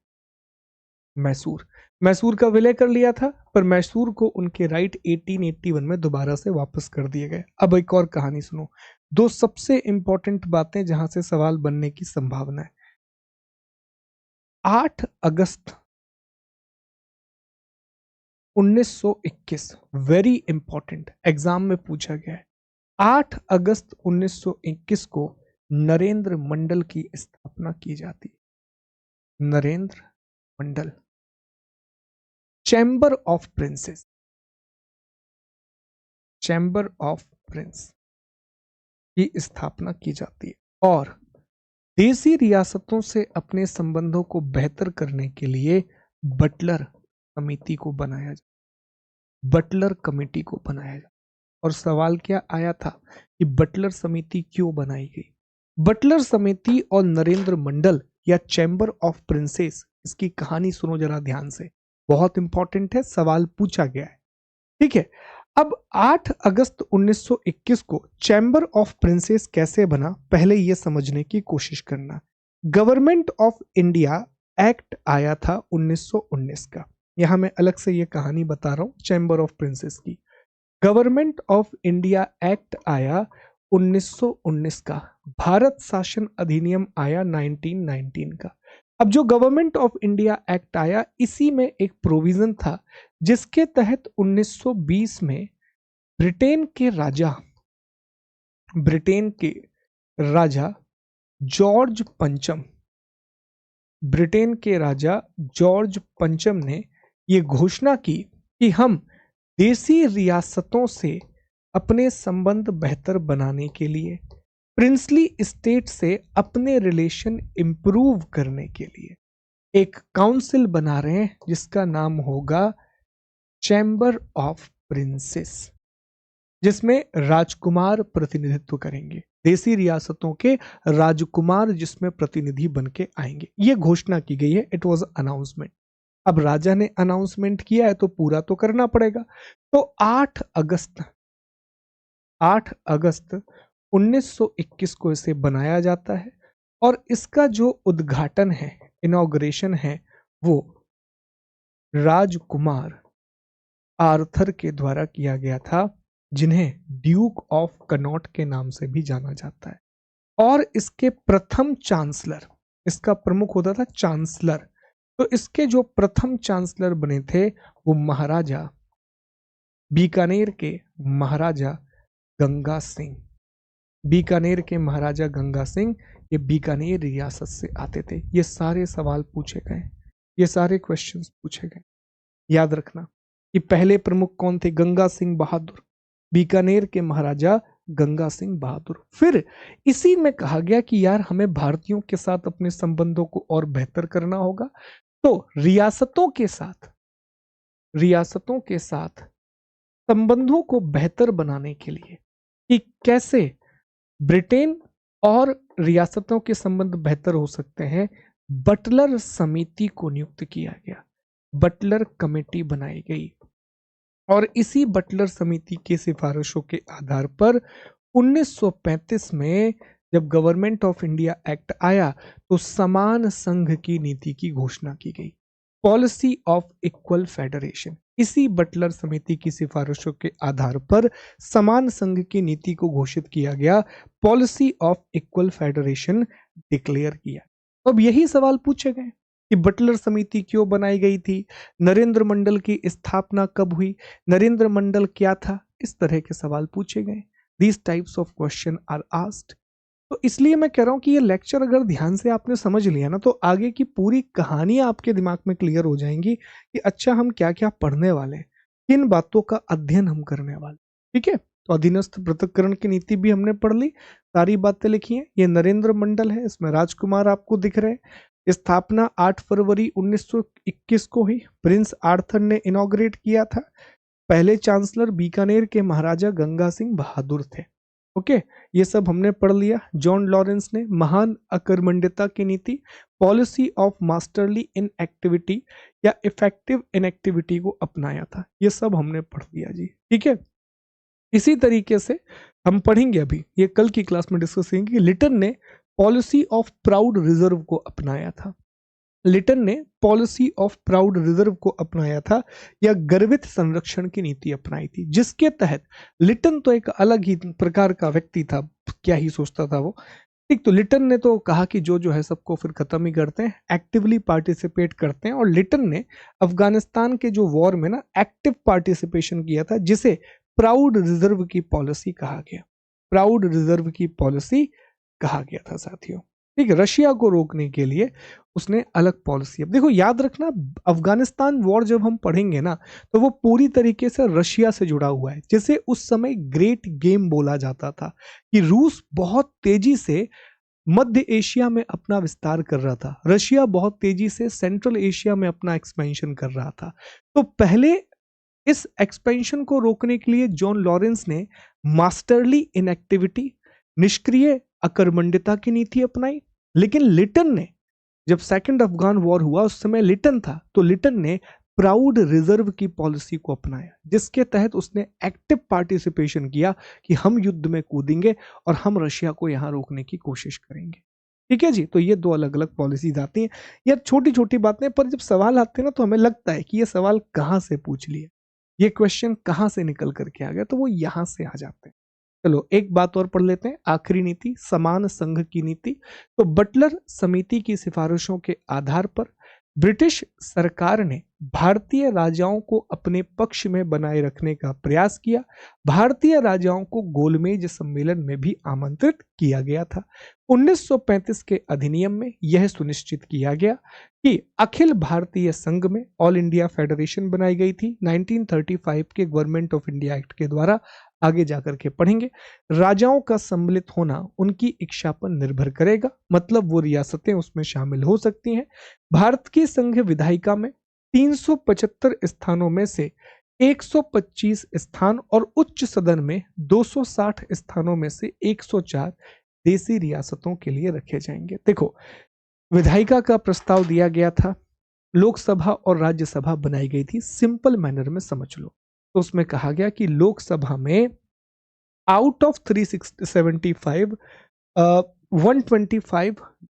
मैसूर, मैसूर का विलय कर लिया था, पर मैसूर को उनके राइट 1881 में दोबारा से वापस कर दिए गए। अब एक और कहानी सुनो, 2 सबसे इंपॉर्टेंट बातें जहां से सवाल बनने की संभावना है। 8 अगस्त 1921, वेरी इंपॉर्टेंट, एग्जाम में पूछा गया है। 8 अगस्त 1921 को नरेंद्र मंडल की स्थापना की जाती है। Narendra Mandal, chamber of princes, chamber of prince की स्थापना की जाती है, और देसी रियासतों से अपने संबंधों को बेहतर करने के लिए बटलर समिति को बनाया जाता, बटलर कमेटी को बनाया जाता। और सवाल क्या आया था कि बटलर समिति क्यों बनाई गई। बटलर समिति और नरेंद्र मंडल, या चैम्बर ऑफ प्रिंसेस, इसकी कहानी सुनो जरा ध्यान से, बहुत इंपॉर्टेंट है, सवाल पूछा गया है। ठीक है, अब 8 अगस्त 1921 को चैम्बर ऑफ प्रिंसेस कैसे बना, पहले यह समझने की कोशिश करना। गवर्नमेंट ऑफ इंडिया एक्ट आया था 1919 का, यहां मैं अलग से यह कहानी बता रहा हूं चैम्बर ऑफ प्रिंसेस की। गवर्नमेंट ऑफ इंडिया एक्ट आया 1919 का, भारत शासन अधिनियम आया 1919 का। अब जो गवर्नमेंट ऑफ इंडिया एक्ट आया, इसी में एक प्रोविजन था जिसके तहत 1920 में ब्रिटेन के राजा ब्रिटेन के राजा जॉर्ज पंचम ब्रिटेन के राजा जॉर्ज पंचम ने ये घोषणा की कि हम देसी रियासतों से अपने संबंध बेहतर बनाने के लिए, प्रिंसली स्टेट से अपने रिलेशन इंप्रूव करने के लिए एक काउंसिल बना रहे हैं जिसका नाम होगा चैम्बर ऑफ प्रिंसेस, जिसमें राजकुमार प्रतिनिधित्व करेंगे। देसी रियासतों के राजकुमार जिसमें प्रतिनिधि बन के आएंगे, ये घोषणा की गई है। It was announcement. अब राजा ने अनाउंसमेंट किया है तो पूरा तो करना पड़ेगा। तो 8 अगस्त 1921 को इसे बनाया जाता है और इसका जो उद्घाटन है, इनॉग्रेशन है, वो राजकुमार आर्थर के द्वारा किया गया था, जिन्हें ड्यूक ऑफ कनॉट के नाम से भी जाना जाता है। और इसके प्रथम चांसलर, इसका प्रमुख होता था चांसलर, तो इसके जो प्रथम चांसलर बने थे वो महाराजा बीकानेर के महाराजा गंगा सिंह। बीकानेर के महाराजा गंगा सिंह ये बीकानेर रियासत से आते थे। ये सारे सवाल पूछे गए, ये सारे क्वेश्चंस पूछे गए। याद रखना कि पहले प्रमुख कौन थे? गंगा सिंह बहादुर, बीकानेर के महाराजा गंगा सिंह बहादुर। फिर इसी में कहा गया कि यार हमें भारतीयों के साथ अपने संबंधों को और बेहतर करना होगा, तो रियासतों के साथ संबंधों को बेहतर बनाने के लिए कि कैसे ब्रिटेन और रियासतों के संबंध बेहतर हो सकते हैं, बटलर समिति को नियुक्त किया गया, बटलर कमेटी बनाई गई। और इसी बटलर समिति की सिफारिशों के आधार पर 1935 में जब गवर्नमेंट ऑफ इंडिया एक्ट आया तो समान संघ की नीति की घोषणा की गई, पॉलिसी ऑफ इक्वल फेडरेशन। इसी बटलर समिति की सिफारिशों के आधार पर समान संघ की नीति को घोषित किया गया, policy of equal federation declare किया। अब यही सवाल पूछे गए कि बटलर समिति क्यों बनाई गई थी, नरेंद्र मंडल की स्थापना कब हुई, नरेंद्र मंडल क्या था, इस तरह के सवाल पूछे गए। These types of question are asked। तो इसलिए मैं कह रहा हूं कि ये लेक्चर अगर ध्यान से आपने समझ लिया ना तो आगे की पूरी कहानी आपके दिमाग में क्लियर हो जाएंगी कि अच्छा हम क्या क्या पढ़ने वाले हैं, किन बातों का अध्ययन हम करने वाले। ठीक है, तो अधीनस्थ पृथक्करण की नीति भी हमने पढ़ ली, सारी बातें लिखी हैं। ये नरेंद्र मंडल है, इसमें राजकुमार आपको दिख रहे हैं। स्थापना 8 फरवरी 1921 को हुई, प्रिंस आर्थर ने इनॉग्रेट किया था। पहले चांसलर बीकानेर के महाराजा गंगा सिंह बहादुर थे। ओके, ये सब हमने पढ़ लिया। जॉन लॉरेंस ने महान अकर्मण्यता की नीति, पॉलिसी ऑफ मास्टरली इनएक्टिविटी या इफेक्टिव इनएक्टिविटी को अपनाया था। ये सब हमने पढ़ लिया जी। ठीक है, इसी तरीके से हम पढ़ेंगे, अभी ये कल की क्लास में डिस्कस करेंगे, लिटन ने पॉलिसी ऑफ प्राउड रिजर्व को अपनाया था। लिटन ने पॉलिसी ऑफ प्राउड रिजर्व को अपनाया था या गर्वित संरक्षण की नीति अपनाई थी, जिसके तहत लिटन तो एक अलग ही प्रकार का व्यक्ति था, क्या ही सोचता था वो। ठीक, तो लिटन ने तो कहा कि जो जो है सबको फिर खत्म ही करते हैं, एक्टिवली पार्टिसिपेट करते हैं। और लिटन ने अफगानिस्तान के जो वॉर में ना एक्टिव पार्टिसिपेशन किया था, जिसे प्राउड रिजर्व की पॉलिसी कहा गया, प्राउड रिजर्व की पॉलिसी कहा गया था साथियों। ठीक है, रशिया को रोकने के लिए उसने अलग पॉलिसी। अब देखो याद रखना, अफगानिस्तान वॉर जब हम पढ़ेंगे ना तो वो पूरी तरीके से रशिया से जुड़ा हुआ है, जिसे उस समय ग्रेट गेम बोला जाता था कि रूस बहुत तेजी से मध्य एशिया में अपना विस्तार कर रहा था, रशिया बहुत तेजी से सेंट्रल एशिया में अपना एक्सपेंशन कर रहा था। तो पहले इस एक्सपेंशन को रोकने के लिए जॉन लॉरेंस ने मास्टरली इनएक्टिविटी, निष्क्रिय अकर्मण्यता की नीति अपनाई। लेकिन लिटन ने, जब सेकंड अफगान वॉर हुआ उस समय लिटन था, तो लिटन ने प्राउड रिजर्व की पॉलिसी को अपनाया, जिसके तहत उसने एक्टिव पार्टिसिपेशन किया कि हम युद्ध में कूदेंगे और हम रशिया को यहां रोकने की कोशिश करेंगे। ठीक है जी, तो ये दो अलग अलग पॉलिसीज आती हैं। यार छोटी छोटी बातें, पर जब सवाल आते हैं ना तो हमें लगता है कि ये सवाल कहां से पूछ लिया, ये क्वेश्चन कहां से निकल करके आ गया, तो वो यहां से आ जाते हैं। चलो एक बात और पढ़ लेते हैं, आखिरी नीति समान संघ की नीति। तो बटलर समिति की सिफारिशों के आधार पर ब्रिटिश सरकार ने भारतीय राजाओं को अपने पक्ष में बनाए रखने का प्रयास किया। भारतीय राजाओं को गोलमेज सम्मेलन में भी आमंत्रित किया गया था। 1935 के अधिनियम में यह सुनिश्चित किया गया कि अखिल भारतीय संघ में ऑल इंडिया फेडरेशन बनाई गई थी 1935 के गवर्नमेंट ऑफ इंडिया एक्ट के द्वारा। आगे जाकर के पढ़ेंगे, राजाओं का सम्मिलित होना उनकी इच्छा पर निर्भर करेगा, मतलब वो रियासतें उसमें शामिल हो सकती हैं। भारत की संघ विधायिका में 375 स्थानों में से 125 स्थान और उच्च सदन में 260 स्थानों में से 104 देसी रियासतों के लिए रखे जाएंगे। देखो, विधायिका का प्रस्ताव दिया गया था, लोकसभा और राज्यसभा बनाई गई थी, सिंपल मैनर में समझ लो। तो उसमें कहा गया कि लोकसभा में आउट ऑफ 375 125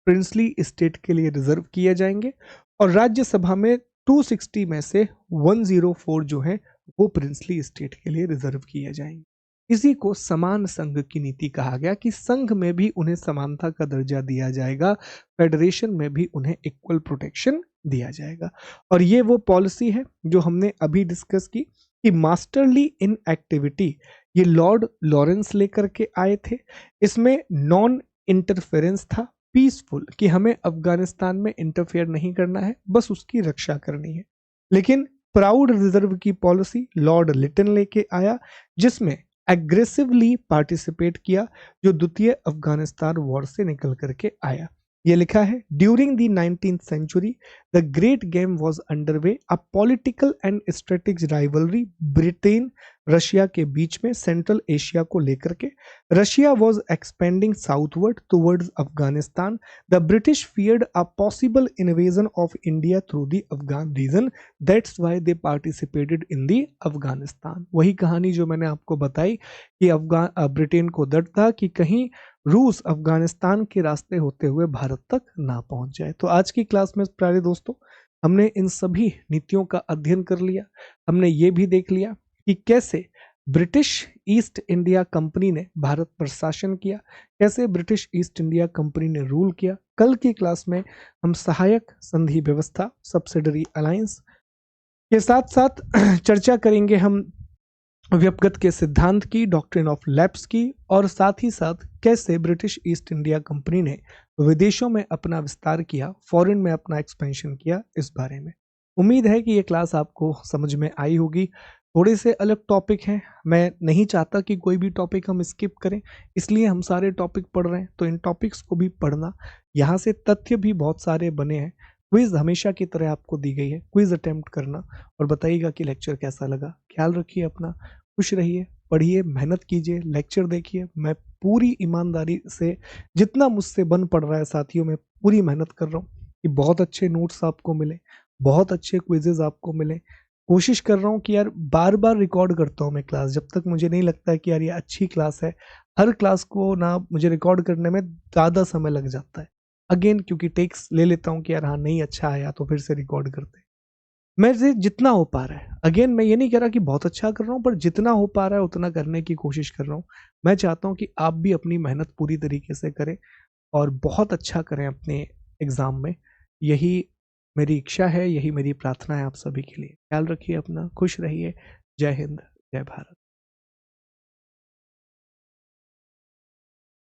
प्रिंसली स्टेट के लिए रिजर्व किए जाएंगे और राज्यसभा में 260 में से 104 जो है वो प्रिंसली स्टेट के लिए रिजर्व किए जाएंगे। इसी को समान संघ की नीति कहा गया कि संघ में भी उन्हें समानता का दर्जा दिया जाएगा, फेडरेशन में भी उन्हें इक्वल प्रोटेक्शन दिया जाएगा। और ये वो पॉलिसी है जो हमने अभी डिस्कस की कि मास्टरली इन एक्टिविटी, ये लॉर्ड लॉरेंस लेकर के आए थे। इसमें नॉन इंटरफेरेंस था, पीसफुल, कि हमें अफगानिस्तान में इंटरफेयर नहीं करना है, बस उसकी रक्षा करनी है। लेकिन प्राउड रिजर्व की पॉलिसी लॉर्ड लिटन लेके आया, जिसमें एग्रेसिवली पार्टिसिपेट किया, जो द्वितीय अफगानिस्तान वॉर से निकल करके आया। ये लिखा है, during the 19th century the great game was underway, a political and strategic rivalry Britain Russia के बीच में सेंट्रल एशिया को लेकर के। Russia was expanding southward towards Afghanistan. The British feared a possible invasion of India through the Afghan region, that's why they participated in the Afghanistan. वही कहानी जो मैंने आपको बताई कि ब्रिटेन को डर था कि कहीं रूस अफगानिस्तान के रास्ते होते हुए भारत तक ना पहुंच जाए। तो आज की क्लास में प्यारे दोस्तों, हमने इन सभी नीतियों का अध्ययन कर लिया। हमने ये भी देख लिया कि कैसे ब्रिटिश ईस्ट इंडिया कंपनी ने भारत पर शासन किया, कैसे ब्रिटिश ईस्ट इंडिया कंपनी ने रूल किया। कल की क्लास में हम सहायक संधि व्यवस्था, सब्सिडरी अलायंस के साथ साथ चर्चा करेंगे हम व्यपगत के सिद्धांत की, डॉक्ट्रिन ऑफ लैप्स की, और साथ ही साथ कैसे ब्रिटिश ईस्ट इंडिया कंपनी ने विदेशों में अपना विस्तार किया, फॉरेन में अपना एक्सपेंशन किया, इस बारे में। उम्मीद है कि ये क्लास आपको समझ में आई होगी। थोड़े से अलग टॉपिक हैं, मैं नहीं चाहता कि कोई भी टॉपिक हम स्किप करें, इसलिए हम सारे टॉपिक पढ़ रहे हैं। तो इन टॉपिक्स को भी पढ़ना, यहाँ से तथ्य भी बहुत सारे बने हैं। क्विज हमेशा की तरह आपको दी गई है, क्विज अटेम्प्ट करना और बताइएगा कि लेक्चर कैसा लगा। ख्याल रखिए अपना, खुश रहिए, पढ़िए, मेहनत कीजिए, लेक्चर देखिए। मैं पूरी ईमानदारी से, जितना मुझसे बन पड़ रहा है साथियों, मैं पूरी मेहनत कर रहा हूँ कि बहुत अच्छे नोट्स आपको मिले, बहुत अच्छे क्विजेज आपको मिले। कोशिश कर रहा हूँ कि यार बार बार रिकॉर्ड करता हूँ मैं क्लास, जब तक मुझे नहीं लगता है कि यार ये अच्छी क्लास है। हर क्लास को ना मुझे रिकॉर्ड करने में ज़्यादा समय लग जाता है, अगेन क्योंकि टेक्स ले लेता हूँ कि यार हाँ नहीं अच्छा आया तो फिर से रिकॉर्ड करते हैं। मैं से जितना हो पा रहा है, अगेन मैं ये नहीं कह रहा कि बहुत अच्छा कर रहा हूँ, पर जितना हो पा रहा है उतना करने की कोशिश कर रहा हूँ। मैं चाहता हूँ कि आप भी अपनी मेहनत पूरी तरीके से करें और बहुत अच्छा करें अपने एग्ज़ाम में। यही मेरी इच्छा है, यही मेरी प्रार्थना है आप सभी के लिए। ख्याल रखिए अपना, खुश रहिए। जय हिंद, जय भारत।